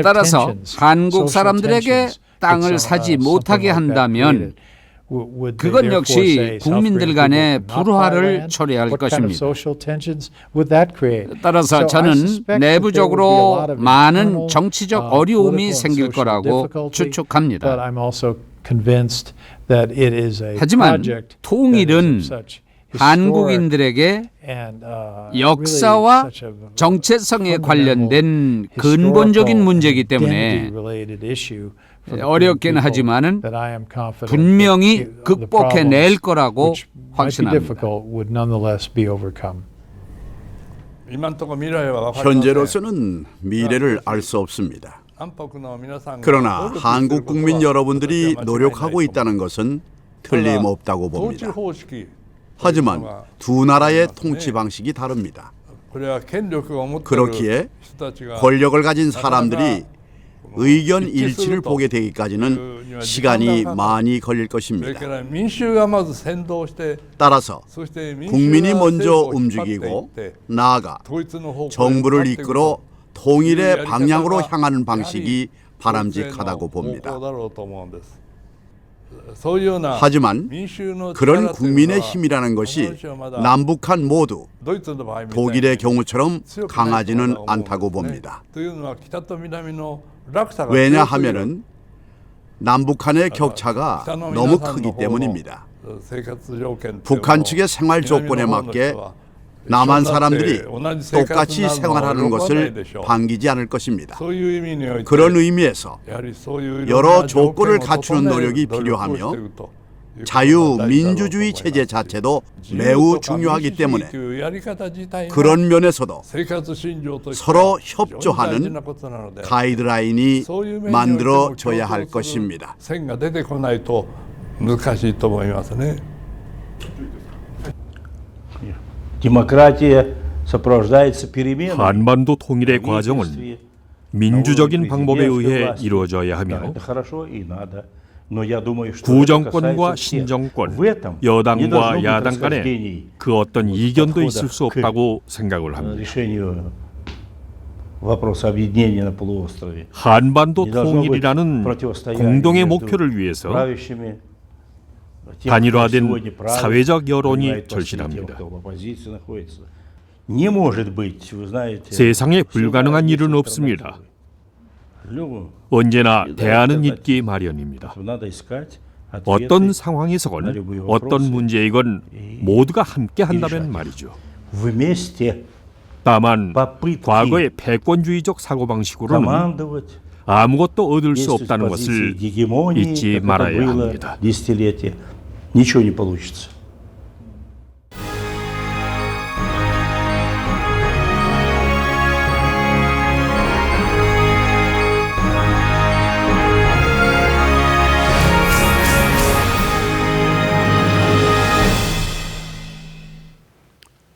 따라서 한국 사람들에게 땅을 사지 못하게 한다면 그건 역시 국민들 간의 불화를 초래할 것입니다. 따라서 저는 내부적으로 많은 정치적 어려움이 생길 거라고 추측합니다. 하지만 통일은 한국인들에게 역사와 정체성에 관련된 근본적인 문제이기 때문에 어렵긴 하지만은 분명히 극복해낼 거라고 확신합니다. 현재로서는 미래를 알 수 없습니다. 그러나 한국 국민 여러분들이 노력하고 있다는 것은 틀림없다고 봅니다. 하지만 두 나라의 통치 방식이 다릅니다. 그렇기에 권력을 가진 사람들이 의견 일치를 보게 되기까지는 시간이 많이 걸릴 것입니다. 따라서 국민이 먼저 움직이고 나아가 정부를 이끌어 통일의 방향으로 향하는 방식이 바람직하다고 봅니다. 하지만 그런 국민의 힘이라는 것이 남북한 모두 독일의 경우처럼 강하지는 않다고 봅니다. 왜냐하면은 남북한의 격차가 너무 크기 때문입니다. 북한 측의 생활 조건에 맞게 남한 사람들이 똑같이 생활하는 것을 반기지 않을 것입니다. 그런 의미에서 여러 조건을 갖추는 노력이 필요하며 자유민주주의 체제 자체도 매우 중요하기 때문에 그런 면에서도 서로 협조하는 가이드라인이 만들어져야 할 것입니다. 한반도 통일의 과정은 민주적인 방법에 의해 이루어져야 하며 구정권과 신정권, 여당과 야당 간에 그 어떤 이견도 있을 수 없다고 생각을 합니다. 한반도 통일이라는 공동의 목표를 위해서 단일화된 사회적 여론이 절실합니다. 세상에 불가능한 일은 없습니다. 언제나 대안은 있기 마련입니다. 어떤 상황에서건 어떤 문제이건 모두가 함께 한다면 말이죠. 다만 과거의 패권주의적 사고방식으로는 아무것도 얻을 수 없다는 것을 잊지 말아야 합니다.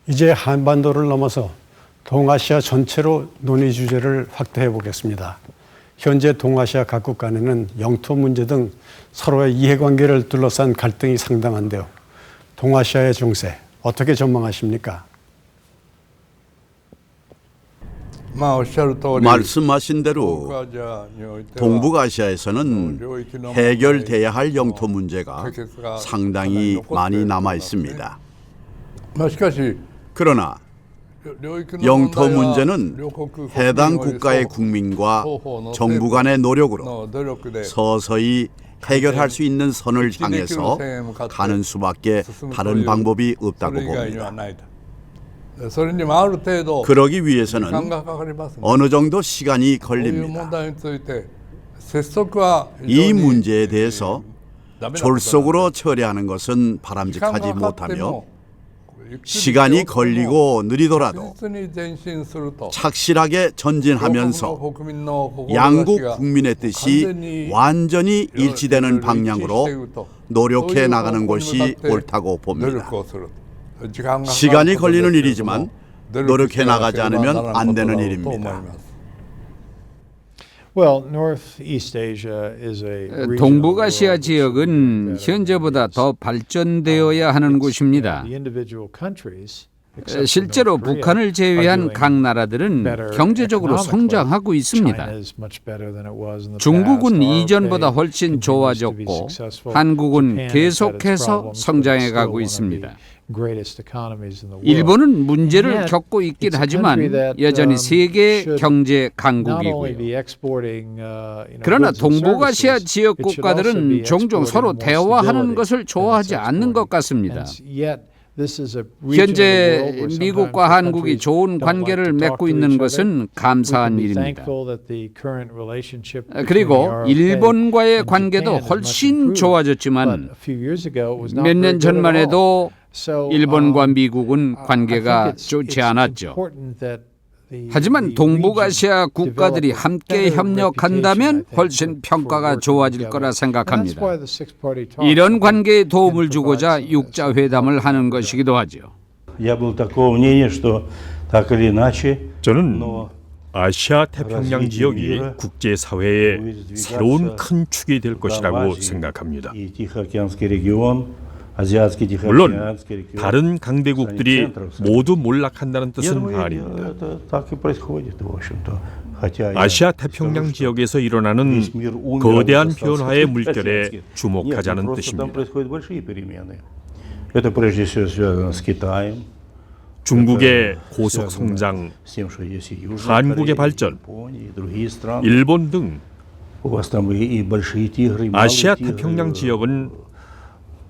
이제 한반도를 넘어서 동아시아 전체로 논의 주제를 확대해 보겠습니다. 현재 동아시아 각국 간에는 영토 문제 등 서로의 이해관계를 둘러싼 갈등이 상당한데요. 동아시아의 정세 어떻게 전망하십니까? 말씀하신 대로 동북아시아에서는 해결돼야 할 영토 문제가 상당히 많이 남아 있습니다. 그러나 영토 문제는 해당 국가의 국민과 정부 간의 노력으로 서서히 해결할 수 있는 선을 향해서 가는 수밖에 다른 방법이 없다고 봅니다. 그러기 위해서는 어느 정도 시간이 걸립니다. 이 문제에 대해서 졸속으로 처리하는 것은 바람직하지 못하며 시간이 걸리고 느리더라도 착실하게 전진하면서 양국 국민의 뜻이 완전히 일치되는 방향으로 노력해 나가는 것이 옳다고 봅니다. 시간이 걸리는 일이지만 노력해 나가지 않으면 안 되는 일입니다. 동북아시아 지역은 현재보다 더 발전되어야 하는 곳입니다. 실제로 북한을 제외한 각 나라들은 경제적으로 성장하고 있습니다. 중국은 이전보다 훨씬 좋아졌고 한국은 계속해서 성장해 가고 있습니다. 일본은 문제를 겪고 있긴 하지만 여전히 세계 경제 강국이고요. 그러나 동북아시아 지역 국가들은 종종 서로 대화하는 것을 좋아하지 않는 것 같습니다. 현재 미국과 한국이 좋은 관계를 맺고 있는 것은 감사한 일입니다. 그리고 일본과의 관계도 훨씬 좋아졌지만 몇 년 전만 해도 일본과 미국은 관계가 좋지 않았죠. 하지만 동북아시아 국가들이 함께 협력한다면 훨씬 평가가 좋아질 거라 생각합니다. 이런 관계에 도움을 주고자 육자회담을 하는 것이기도 하죠. 저는 아시아 태평양 지역이 국제사회의 새로운 큰 축이 될 것이라고 생각합니다. 물론 다른 강대국들이 모두 몰락한다는 뜻은 아닙니다. 아시아 태평양 지역에서 일어나는 거대한 변화의 물결에 주목하자는 뜻입니다. 중국의 고속 성장, 한국의 발전, 일본 등 아시아 태평양 지역은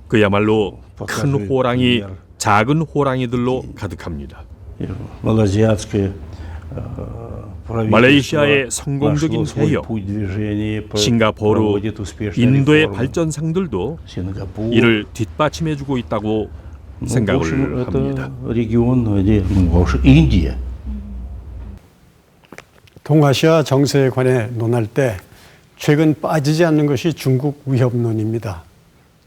그야말로 큰 호랑이, 작은 호랑이들로 가득합니다. 말레이시아의 성공적인 해협, 싱가포르, 인도의 발전상들도 이를 뒷받침해주고 있다고 생각을 합니다. 동아시아 정세에 관해 논할 때 최근 빠지지 않는 것이 중국 위협론입니다.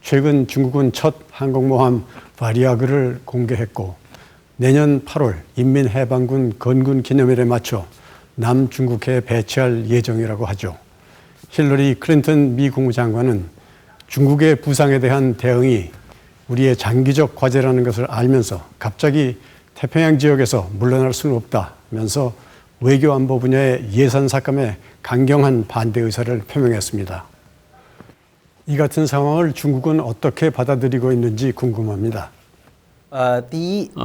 최근 중국은 첫 항공모함 바리아그를 공개했고 내년 8월 인민해방군 건군 기념일에 맞춰 남중국해에 배치할 예정이라고 하죠. 힐러리 클린턴 미 국무장관은 중국의 부상에 대한 대응이 우리의 장기적 과제라는 것을 알면서 갑자기 태평양 지역에서 물러날 수는 없다면서 외교안보 분야의 예산 삭감에 강경한 반대 의사를 표명했습니다. 이 같은 상황을 중국은 어떻게 받아들이고 있는지 궁금합니다.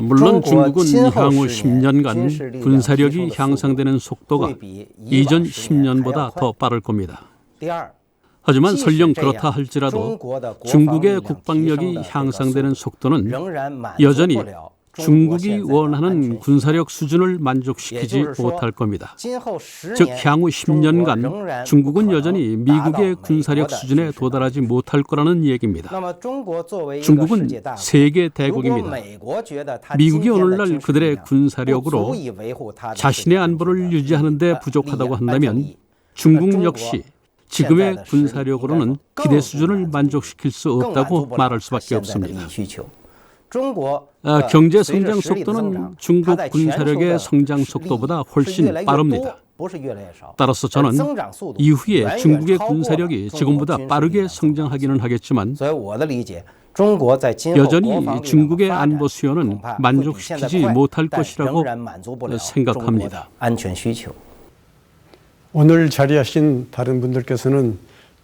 물론 중국은 향후 10년간 군사력이 향상되는 속도가 이전 10년보다 더 빠를 겁니다. 하지만 설령 그렇다 할지라도 중국의 국방력이 향상되는 속도는 여전히 중국이 원하는 군사력 수준을 만족시키지 못할 겁니다. 즉 향후 10년간 중국은 여전히 미국의 군사력 수준에 도달하지 못할 거라는 얘기입니다. 중국은 세계 대국입니다. 미국이 오늘날 그들의 군사력으로 자신의 안보를 유지하는 데 부족하다고 한다면 중국 역시 지금의 군사력으로는 기대 수준을 만족시킬 수 없다고 말할 수밖에 없습니다. 경제 성장 속도는 중국 군사력의 성장 속도보다 훨씬 빠릅니다. 따라서 저는 이후에 중국의 군사력이 지금보다 빠르게 성장하기는 하겠지만 여전히 중국의 안보 수요는 만족시키지 못할 것이라고 생각합니다. 오늘 자리하신 다른 분들께서는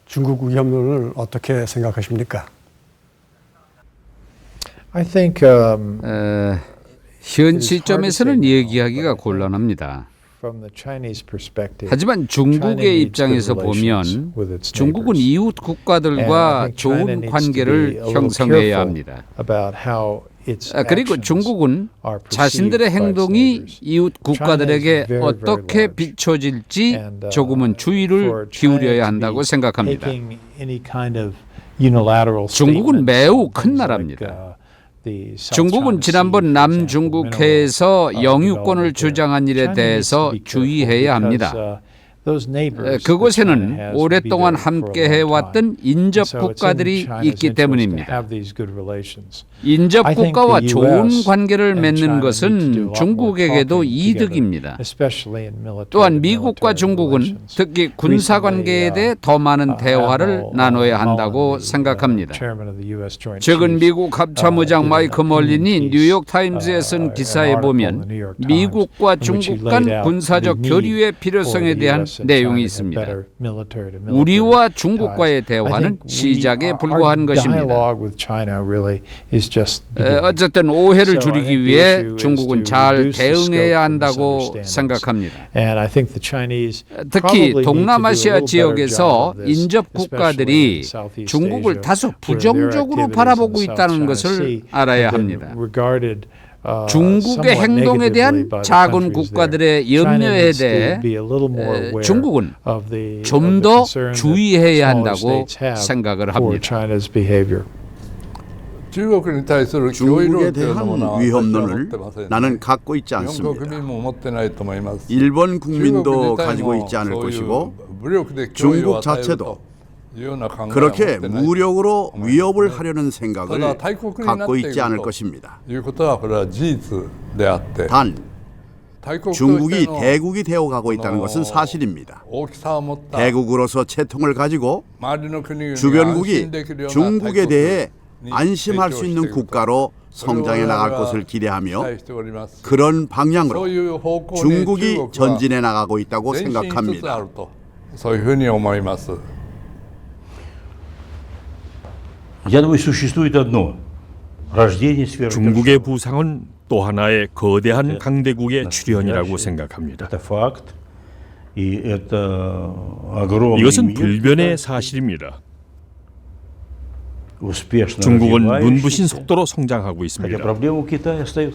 중국 위협론을 어떻게 생각하십니까? 현 시점에서는 얘기하기가 곤란합니다. 하지만 중국의 입장에서 보면 중국은 이웃 국가들과 좋은 관계를 형성해야 합니다. 그리고 중국은 자신들의 행동이 이웃 국가들에게 어떻게 비춰질지 조금은 주의를 기울여야 한다고 생각합니다. 중국은 매우 큰 나라입니다. 중국은 지난번 남중국해에서 영유권을 주장한 일에 대해서 주의해야 합니다. 그곳에는 오랫동안 함께 해왔던 인접 국가들이 있기 때문입니다. 인접 국가와 좋은 관계를 맺는 것은 중국에게도 이득입니다. 또한 미국과 중국은 특히 군사 관계에 대해 더 많은 대화를 나눠야 한다고 생각합니다. 최근 미국 합참의장 마이크 멀린이 뉴욕타임즈에 쓴 기사에 보면 미국과 중국 간 군사적 교류의 필요성에 대한 내용이 있습니다. 우리와 중국과의 대화는 시작에 불과한 것입니다. 어쨌든 오해를 줄이기 위해 중국은 잘 대응해야 한다고 생각합니다. 특히 동남아시아 지역에서 인접 국가들이 중국을 다소 부정적으로 바라보고 있다는 것을 알아야 합니다. 중국의 행동에 대한 작은 국가들의 염려에 대해 중국은 좀 더 주의해야 한다고 생각을 합니다. 중국에 대한 위협론을 나는 갖고 있지 않습니다. 일본 국민도 가지고 있지 않을 것이고 중국 자체도 그렇게 무력으로 위협을 하려는 생각을 갖고 있지 않을 것입니다. 단 중국이 대국이 되어가고 있다는 것은 사실입니다. 대국으로서 채통을 가지고 주변국이 중국에 대해 안심할 수 있는 국가로 성장해 나갈 것을 기대하며 그런 방향으로 중국이 전진해 나가고 있다고 생각합니다. 중국의 부상은 또 하나의 거대한 강대국의 출현이라고 생각합니다. 이것은 불변의 사실입니다. 중국은 눈부신 속도로 성장하고 있습니다.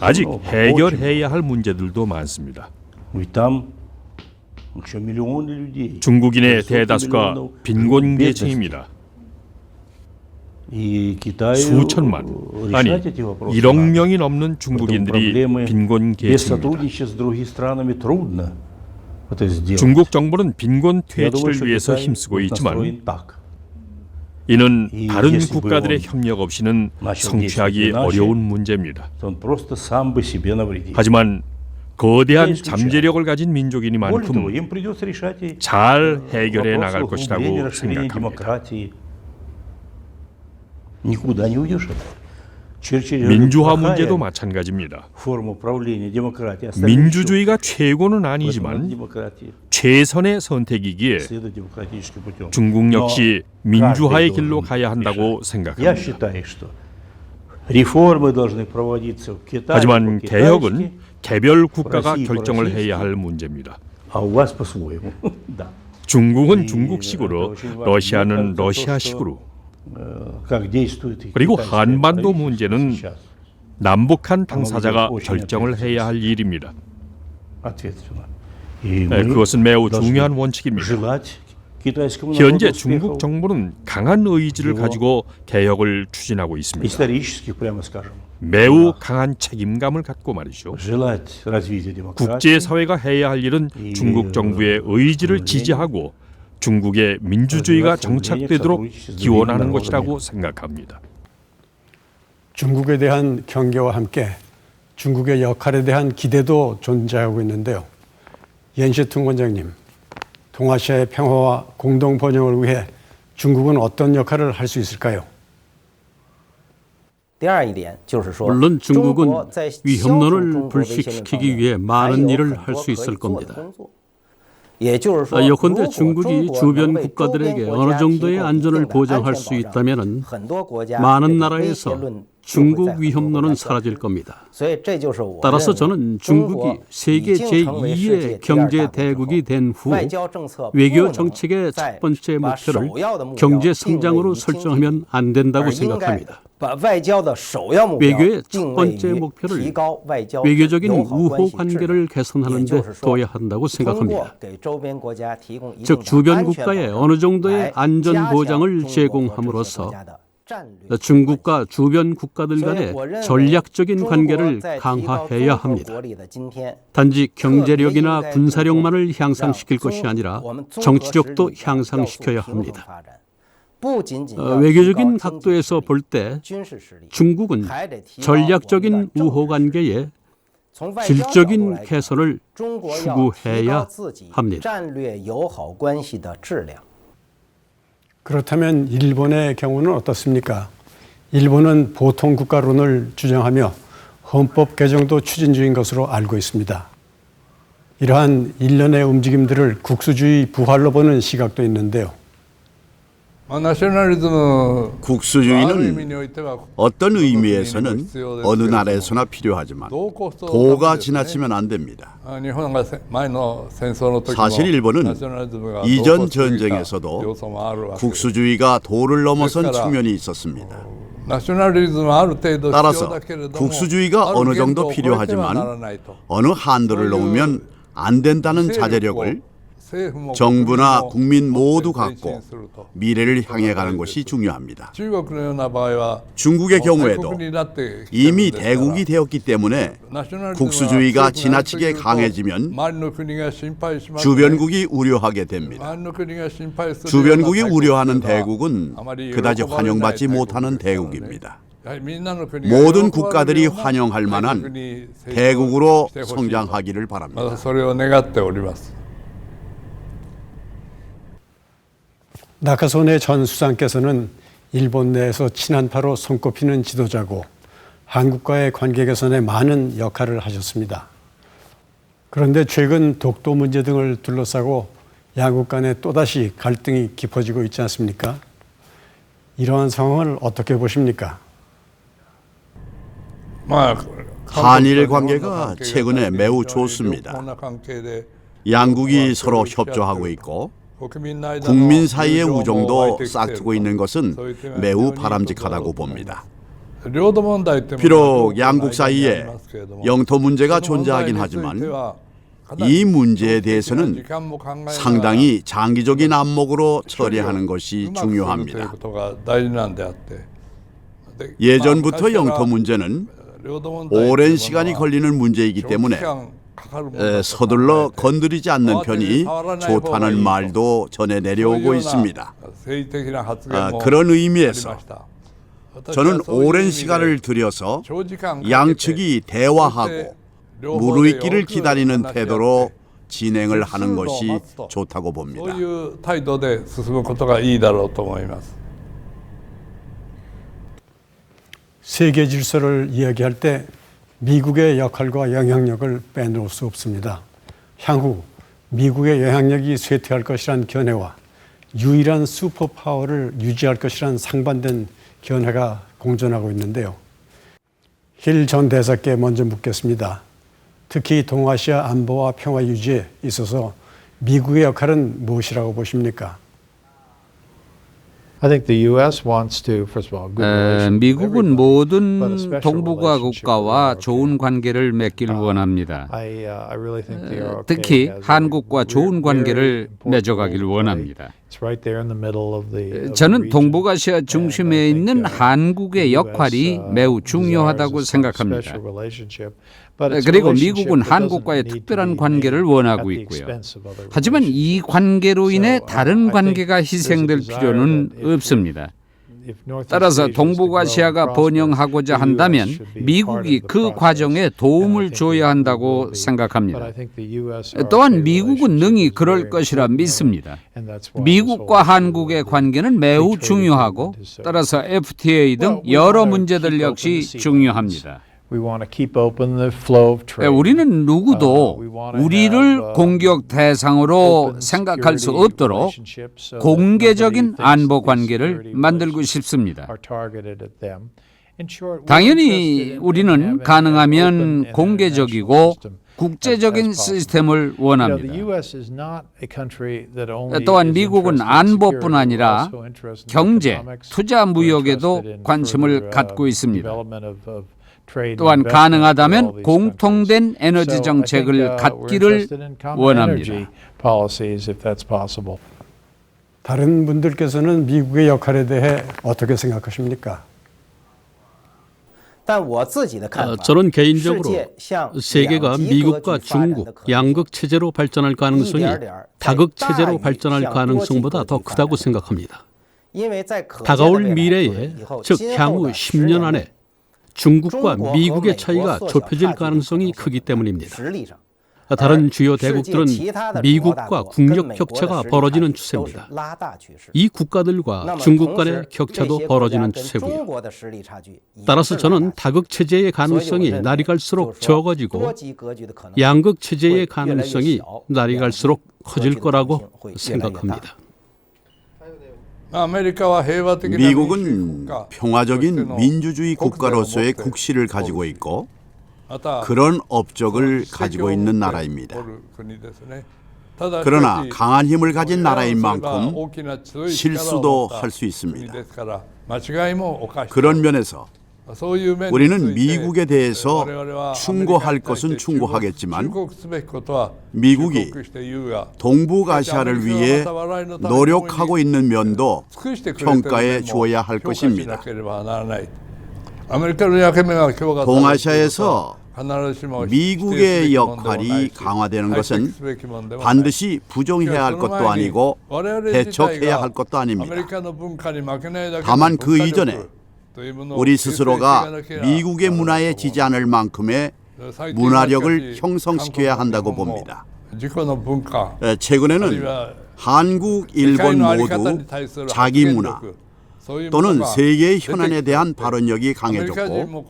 아직 해결해야 할 문제들도 많습니다. 중국인의 대다수가 빈곤 계층입니다. 수천만, 아니 1억 명이 넘는 중국인들이 빈곤 계층입니다. 중국 정부는 빈곤 퇴치를 위해서 힘쓰고 있지만 이는 다른 국가들의 협력 없이는 성취하기 어려운 문제입니다. 하지만 거대한 잠재력을 가진 민족이니만큼 잘 해결해 나갈 것이라고 생각합니다. 민주화 문제도 마찬가지입니다. 민주주의가 최고는 아니지만 최선의 선택이기에 중국 역시 민주화의 길로 가야 한다고 생각합니다. 하지만 개혁은 개별 국가가 결정을 해야 할 문제입니다. 중국은 중국식으로, 러시아는 러시아식으로, 그리고 한반도 문제는 남북한 당사자가 결정을 해야 할 일입니다. 그것은 매우 중요한 원칙입니다. 현재 중국 정부는 강한 의지를 가지고 개혁을 추진하고 있습니다. 매우 강한 책임감을 갖고 말이죠. 국제사회가 해야 할 일은 중국 정부의 의지를 지지하고 중국의 민주주의가 정착되도록 기원하는 것이라고 생각합니다. 중국에 대한 경계와 함께 중국의 역할에 대한 기대도 존재하고 있는데요. 옌시퉁 원장님, 동아시아의 평화와 공동 번영을 위해 중국은 어떤 역할을 할 수 있을까요? 물론 중국은 위협론을 불식시키기 위해 많은 일을 할 수 있을 겁니다. 예컨대 중국이 주변 국가들에게 어느 정도의 안전을 보장할 수 있다면 많은 나라에서 중국 위협론은 사라질 겁니다. 따라서 저는 중국이 세계 제2의 경제 대국이 된 후 외교 정책의 첫 번째 목표를 경제 성장으로 설정하면 안 된다고 생각합니다. 외교의 첫 번째 목표를 외교적인 우호 관계를 개선하는 데 둬야 한다고 생각합니다. 즉 주변 국가에 어느 정도의 안전 보장을 제공함으로써 중국과 주변 국가들 간의 전략적인 관계를 강화해야 합니다. 단지 경제력이나 군사력만을 향상시킬 것이 아니라 정치력도 향상시켜야 합니다. 외교적인 각도에서 볼 때 중국은 전략적인 우호 관계에 질적인 개선을 추구해야 합니다. 그렇다면 일본의 경우는 어떻습니까? 일본은 보통 국가론을 주장하며 헌법 개정도 추진 중인 것으로 알고 있습니다. 이러한 일련의 움직임들을 국수주의 부활로 보는 시각도 있는데요. 국수주의는 어떤 의미에서는 어느 나라에서나 필요하지만 도가 지나치면 안 됩니다. 사실 일본은 이전 전쟁에서도 국수주의가 도를 넘어선 측면이 있었습니다. 따라서 국수주의가 어느 정도 필요하지만 어느 한도를 넘으면 안 된다는 자제력을 정부나 국민 모두 갖고 미래를 향해 가는 것이 중요합니다. 중국의 경우에도 이미 대국이 되었기 때문에 국수주의가 지나치게 강해지면 주변국이 우려하게 됩니다. 주변국이 우려하는 대국은 그다지 환영받지 못하는 대국입니다. 모든 국가들이 환영할 만한 대국으로 성장하기를 바랍니다. 나카소네 전 수상께서는 일본 내에서 친한파로 손꼽히는 지도자고 한국과의 관계 개선에 많은 역할을 하셨습니다. 그런데 최근 독도 문제 등을 둘러싸고 양국 간에 또다시 갈등이 깊어지고 있지 않습니까? 이러한 상황을 어떻게 보십니까? 한일 관계가 최근에 매우 좋습니다. 양국이 서로 협조하고 있고 국민 사이의 우정도 싹트고 있는 것은 매우 바람직하다고 봅니다. 비록 양국 사이에 영토 문제가 존재하긴 하지만 이 문제에 대해서는 상당히 장기적인 안목으로 처리하는 것이 중요합니다. 예전부터 영토 문제는 오랜 시간이 걸리는 문제이기 때문에 서둘러 건드리지 않는 편이 좋다는 말도 전해 내려오고 있습니다. 그런 의미에서 저는 오랜 시간을 들여서 양측이 대화하고 무르익기를 기다리는 태도로 진행을 하는 것이 좋다고 봅니다. 세계 질서를 이야기할 때 미국의 역할과 영향력을 빼놓을 수 없습니다. 향후 미국의 영향력이 쇠퇴할 것이란 견해와 유일한 슈퍼파워를 유지할 것이란 상반된 견해가 공존하고 있는데요. 힐 전 대사께 먼저 묻겠습니다. 특히 동아시아 안보와 평화 유지에 있어서 미국의 역할은 무엇이라고 보십니까? 미국은 모든 동북아 국가와 좋은 관계를 맺기를 원합니다. 특히 한국과 좋은 관계를 맺어가기를 원합니다. 저는 동북아시아 중심에 있는 한국의 역할이 매우 중요하다고 생각합니다. 그리고 미국은 한국과의 특별한 관계를 원하고 있고요. 하지만 이 관계로 인해 다른 관계가 희생될 필요는 없습니다. 따라서 동북아시아가 번영하고자 한다면 미국이 그 과정에 도움을 줘야 한다고 생각합니다. 또한 미국은 능히 그럴 것이라 믿습니다. 미국과 한국의 관계는 매우 중요하고 따라서 FTA 등 여러 문제들 역시 중요합니다. 우리는 누구도 우리를 공격 대상으로 생각할 수 없도록 공개적인 안보 관계를 만들고 싶습니다. 당연히 우리는 가능하면 공개적이고 국제적인 시스템을 원합니다. 또한 미국은 안보뿐 아니라 경제, 투자 무역에도 관심을 갖고 있습니다. 또한 가능하다면 공통된 에너지 정책을 갖기를 원합니다. 다른 분들께서는 미국의 역할에 대해 어떻게 생각하십니까? 저는 개인적으로 세계가 미국과 중국 양극 체제로 발전할 가능성이 다극 체제로 발전할 가능성보다 더 크다고 생각합니다. 다가올 미래에, 즉 향후 10년 안에 중국과 미국의 차이가 좁혀질 가능성이 크기 때문입니다. 다른 주요 대국들은 미국과 국력 격차가 벌어지는 추세입니다. 이 국가들과 중국 간의 격차도 벌어지는 추세고요. 따라서 저는 다극 체제의 가능성이 날이 갈수록 적어지고 양극 체제의 가능성이 날이 갈수록 커질 거라고 생각합니다. 미국은 평화적인 민주주의 국가로서의 국시를 가지고 있고 그런 업적을 가지고 있는 나라입니다. 그러나 강한 힘을 가진 나라인 만큼 실수도 할 수 있습니다. 그런 면에서 우리는 미국에 대해서 충고할 것은 충고하겠지만 미국이 동북아시아를 위해 노력하고 있는 면도 평가해 주어야 할 것입니다. 동아시아에서 미국의 역할이 강화되는 것은 반드시 부정해야 할 것도 아니고 배척해야 할 것도 아닙니다. 다만 그 이전에 우리 스스로가 미국의 문화에 지지 않을 만큼의 문화력을 형성시켜야 한다고 봅니다. 최근에는 한국, 일본 모두 자기 문화 또는 세계의 현안에 대한 발언력이 강해졌고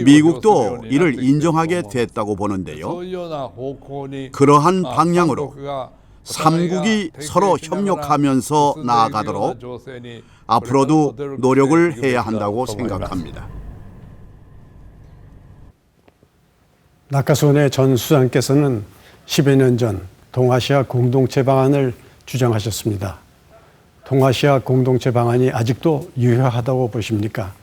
미국도 이를 인정하게 됐다고 보는데요. 그러한 방향으로 삼국이 서로 협력하면서 나아가도록 앞으로도 노력을 해야 한다고 생각합니다. 낙하손의 전 수장께서는 10여 년 전 동아시아 공동체 방안을 주장하셨습니다. 동아시아 공동체 방안이 아직도 유효하다고 보십니까?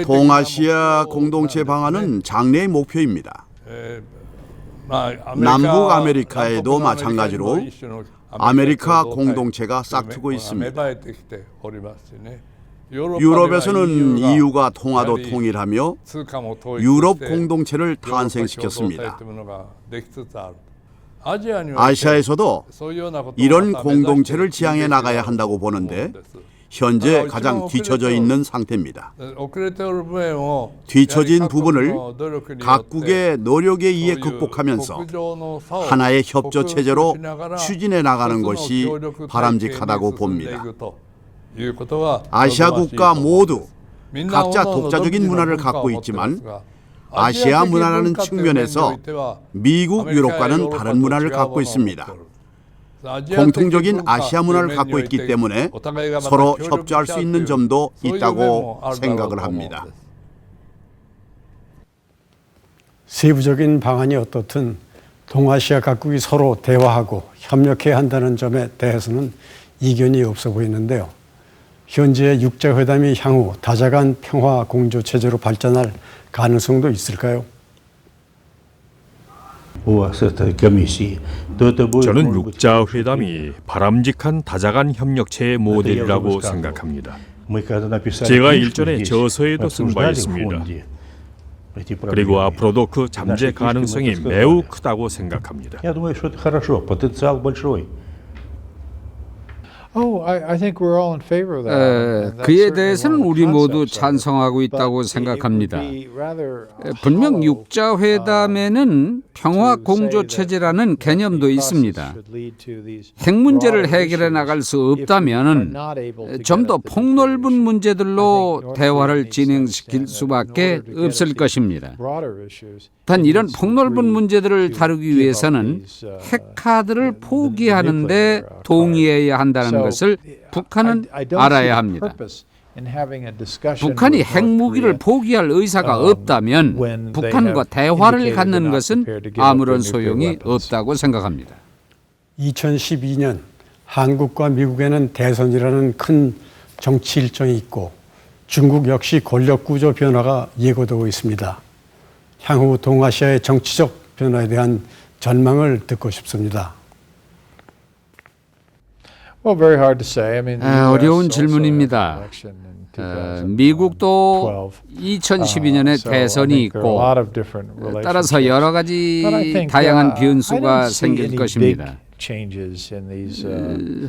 동아시아 공동체 방안은 장래의 목표입니다. 남북 아메리카에도 마찬가지로 아메리카 공동체가 싹트고 있습니다. 유럽에서는 EU가 통화도 통일하며 유럽 공동체를 탄생시켰습니다. 아시아에서도 이런 공동체를 지향해 나가야 한다고 보는데 현재 가장 뒤처져 있는 상태입니다. 뒤처진 부분을 각국의 노력에 의해 극복하면서 하나의 협조 체제로 추진해 나가는 것이 바람직하다고 봅니다. 아시아 국가 모두 각자 독자적인 문화를 갖고 있지만 아시아 문화라는 측면에서 미국, 유럽과는 다른 문화를 갖고 있습니다. 공통적인 아시아 문화를 갖고 있기 때문에 서로 협조할 수 있는 점도 있다고 생각을 합니다. 세부적인 방안이 어떻든 동아시아 각국이 서로 대화하고 협력해야 한다는 점에 대해서는 이견이 없어 보이는데요. 현재 육자회담이 향후 다자간 평화 공조 체제로 발전할 가능성도 있을까요? 저는 육자회담이 바람직한 다자간 협력체의 모델이라고 생각합니다. 제가 일전에 저서에도 쓴 바 있습니다. 그리고 앞으로도 그 잠재 가능성이 매우 크다고 생각합니다. 그에 대해서는 우리 모두 찬성하고 있다고 생각합니다. 분명 육자회담에는 평화 공조 체제라는 개념도 있습니다. 핵 문제를 해결해 나갈 수 없다면 좀 더 폭넓은 문제들로 대화를 진행시킬 수밖에 없을 것입니다. 단 이런 폭넓은 문제들을 다루기 위해서는 핵카드를 포기하는 데 동의해야 한다는 것을 북한은 알아야 합니다. 북한이 핵무기를 포기할 의사가 없다면 북한과 대화를 갖는 것은 아무런 소용이 없다고 생각합니다. 2012년 한국과 미국에는 대선이라는 큰 정치 일정이 있고 중국 역시 권력구조 변화가 예고되고 있습니다. 향후 동아시아의 정치적 변화에 대한 전망을 듣고 싶습니다. 어려운 질문입니다. 미국도 2012년에 대선이 있고 따라서 여러 가지 다양한 변수가 생길 것입니다.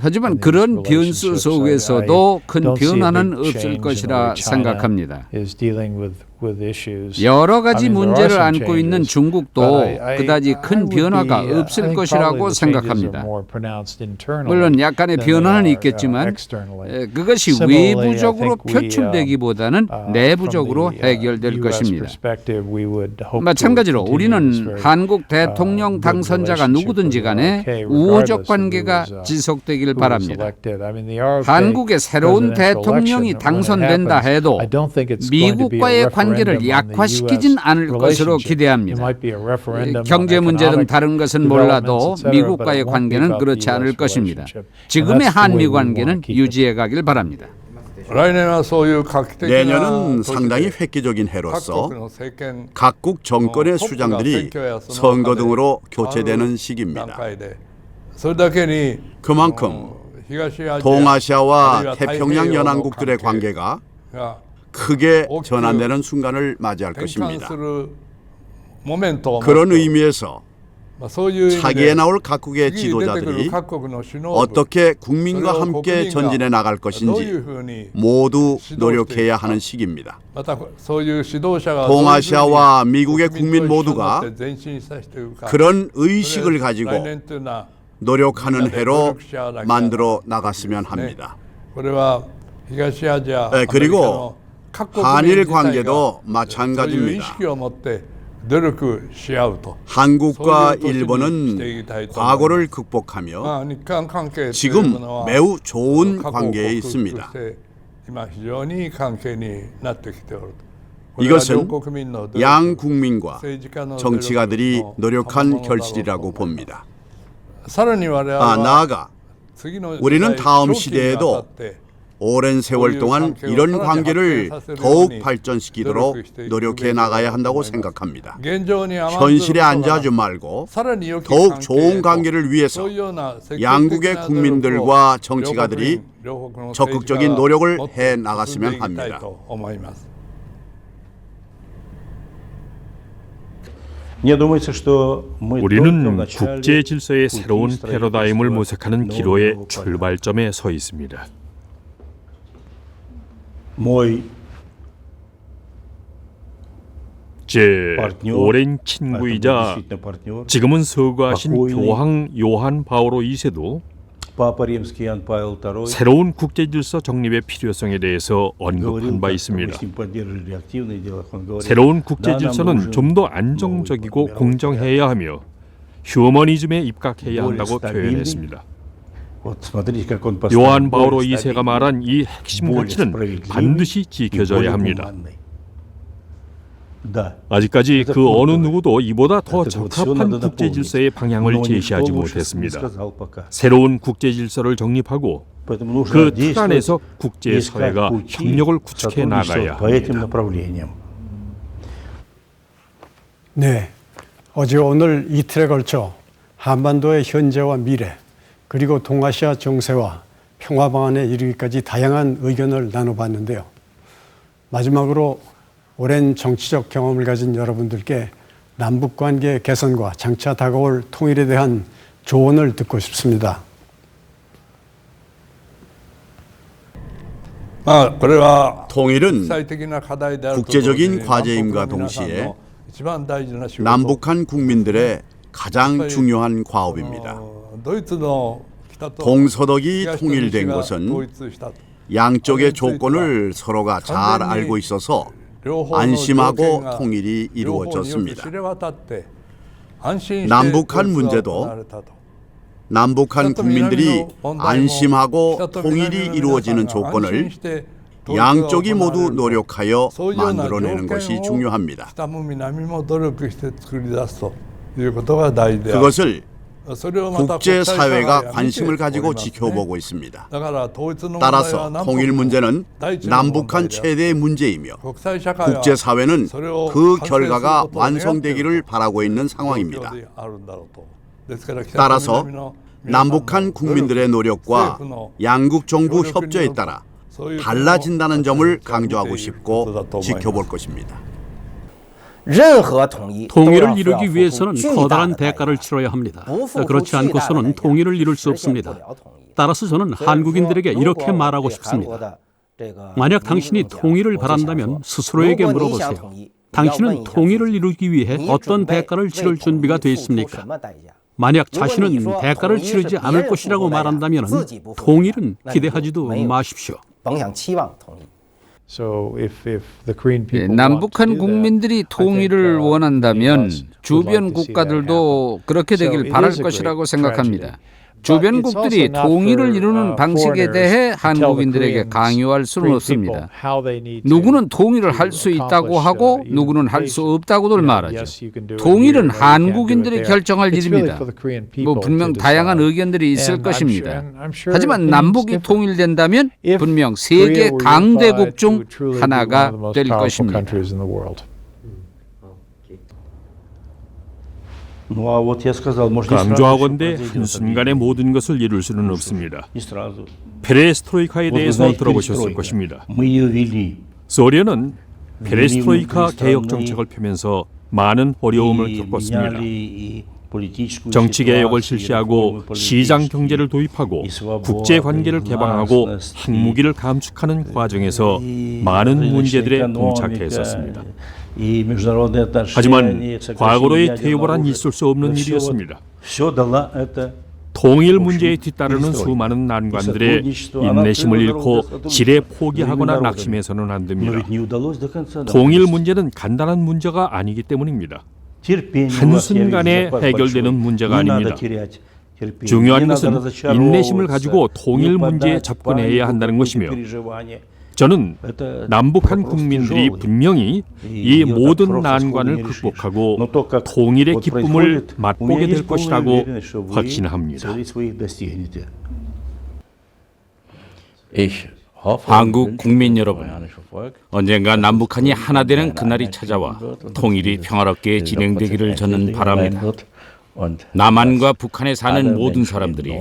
하지만 그런 변수 속에서도 큰 변화는 없을 것이라 생각합니다. 여러 가지 문제를 안고 있는 중국도 그다지 큰 변화가 없을 것이라고 생각합니다. 물론 약간의 변화는 있겠지만 그것이 외부적으로 표출되기보다는 내부적으로 해결될 것입니다. 마찬가지로 우리는 한국 대통령 당선자가 누구든지 간에 우호적 관계가 지속되길 바랍니다. 한국의 새로운 대통령이 당선된다 해도 미국과의 관계를 약화시키진 않을 것으로 기대합니다. 경제 문제 등 다른 것은 몰라도 미국과의 관계는 그렇지 않을 것입니다. 지금의 한미 관계는 유지해 가길 바랍니다. 내년은 상당히 획기적인 해로서 각국 정권의 수장들이 선거 등으로 교체되는 시기입니다. 그만큼 동아시아와 태평양 연안국들의 관계가 크게 전환되는 순간을 맞이할 것입니다. 그런 의미에서 차기에 나올 각국의 지도자들이 어떻게 국민과 함께 전진해 나갈 것인지 모두 노력해야 하는 시기입니다. 동아시아와 미국의 국민 모두가 그런 의식을 가지고 노력하는 해로 만들어 나갔으면 합니다. 그리고 한일 관계도 마찬가지입니다. 한국과 일본은 과거를 극복하며 지금 매우 좋은 관계에 있습니다. 이것은 양 국민과 정치가들이 노력한 결실이라고 봅니다. 나아가 우리는 다음 시대에도 오랜 세월 동안 이런 관계를 더욱 발전시키도록 노력해 나가야 한다고 생각합니다. 현실에 앉아주 말고 더욱 좋은 관계를 위해서 양국의 국민들과 정치가들이 적극적인 노력을 해 나갔으면 합니다. 우리는 국제 질서의 새로운 패러다임을 모색하는 기로의 출발점에 서 있습니다. 제 오랜 친구이자 지금은 서거하신 교황 요한 바오로 2세도 새로운 국제 질서 정립의 필요성에 대해서 언급한 바 있습니다. 새로운 국제 질서는 좀 더 안정적이고 공정해야 하며 휴머니즘에 입각해야 한다고 표현했습니다. 요한 바오로 2세가 말한 이 핵심 가치는 반드시 지켜져야 합니다. 아직까지 그 어느 누구도 이보다 더 적합한 국제 질서의 방향을 제시하지 못했습니다. 새로운 국제 질서를 정립하고 그 틀 안에서 국제 사회가 협력을 구축해 나가야 합니다. 네, 어제 오늘 이틀에 걸쳐 한반도의 현재와 미래 그리고 동아시아 정세와 평화 방안에 이르기까지 다양한 의견을 나눠봤는데요. 마지막으로 오랜 정치적 경험을 가진 여러분들께 남북관계 개선과 장차 다가올 통일에 대한 조언을 듣고 싶습니다. 통일은 국제적인 과제임과 동시에 남북한 국민들의 가장 중요한 과업입니다. 동서독이 통일된 것은 양쪽의 조건을 서로가 잘 알고 있어서 안심하고 통일이 이루어졌습니다. 남북한 문제도 남북한 국민들이 안심하고 통일이 이루어지는 조건을 양쪽이 모두 노력하여 만들어내는 것이 중요합니다. 그것을 국제사회가 관심을 가지고 지켜보고 있습니다. 따라서 통일 문제는 남북한 최대의 문제이며 국제사회는 그 결과가 완성되기를 바라고 있는 상황입니다. 따라서 남북한 국민들의 노력과 양국 정부 협조에 따라 달라진다는 점을 강조하고 싶고 지켜볼 것입니다. 통일을 이루기 위해서는 커다란 대가를 치러야 합니다. 그렇지 않고서는 통일을 이룰 수 없습니다. 따라서 저는 한국인들에게 이렇게 말하고 싶습니다. 만약 당신이 통일을 바란다면 스스로에게 물어보세요. 당신은 통일을 이루기 위해 어떤 대가를 치를 준비가 돼 있습니까? 만약 자신은 대가를 치르지 않을 것이라고 말한다면 통일은 기대하지도 마십시오. 남북한 국민들이 통일을 원한다면 주변 국가들도 그렇게 되길 바랄 것이라고 생각합니다. 주변국들이 통일을 이루는 방식에 대해 한국인들에게 강요할 수는 없습니다. 누구는 통일을 할 수 있다고 하고 누구는 할 수 없다고들 말하죠. 통일은 한국인들이 결정할 일입니다. 분명 다양한 의견들이 있을 것입니다. 하지만 남북이 통일된다면 분명 세계 강대국 중 하나가 될 것입니다. 강조하건대 한순간에 모든 것을 이룰 수는 없습니다. 페레스트로이카에 대해서 들어보셨을 것입니다. 소련은 페레스트로이카 개혁 정책을 펴면서 많은 어려움을 겪었습니다. 정치 개혁을 실시하고 시장 경제를 도입하고 국제 관계를 개방하고 핵무기를 감축하는 과정에서 많은 문제들에 봉착했었습니다. 하지만 과거로의 퇴보란 있을 수 없는 일이었습니다. 통일 문제에 뒤따르는 수많은 난관들의 인내심을 잃고 지레 포기하거나 낙심해서는 안 됩니다. 통일 문제는 간단한 문제가 아니기 때문입니다. 한순간에 해결되는 문제가 아닙니다. 중요한 것은 인내심을 가지고 통일 문제에 접근해야 한다는 것이며 저는 남북한 국민들이 분명히 이 모든 난관을 극복하고 통일의 기쁨을 맛보게 될 것이라고 확신합니다. 한국 국민 여러분, 언젠가 남북한이 하나 되는 그날이 찾아와 통일이 평화롭게 진행되기를 저는 바랍니다. 남한과 북한에 사는 모든 사람들이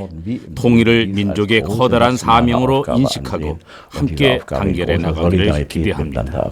통일을 민족의 커다란 사명으로 인식하고 함께 단결해 나가기를 기대합니다.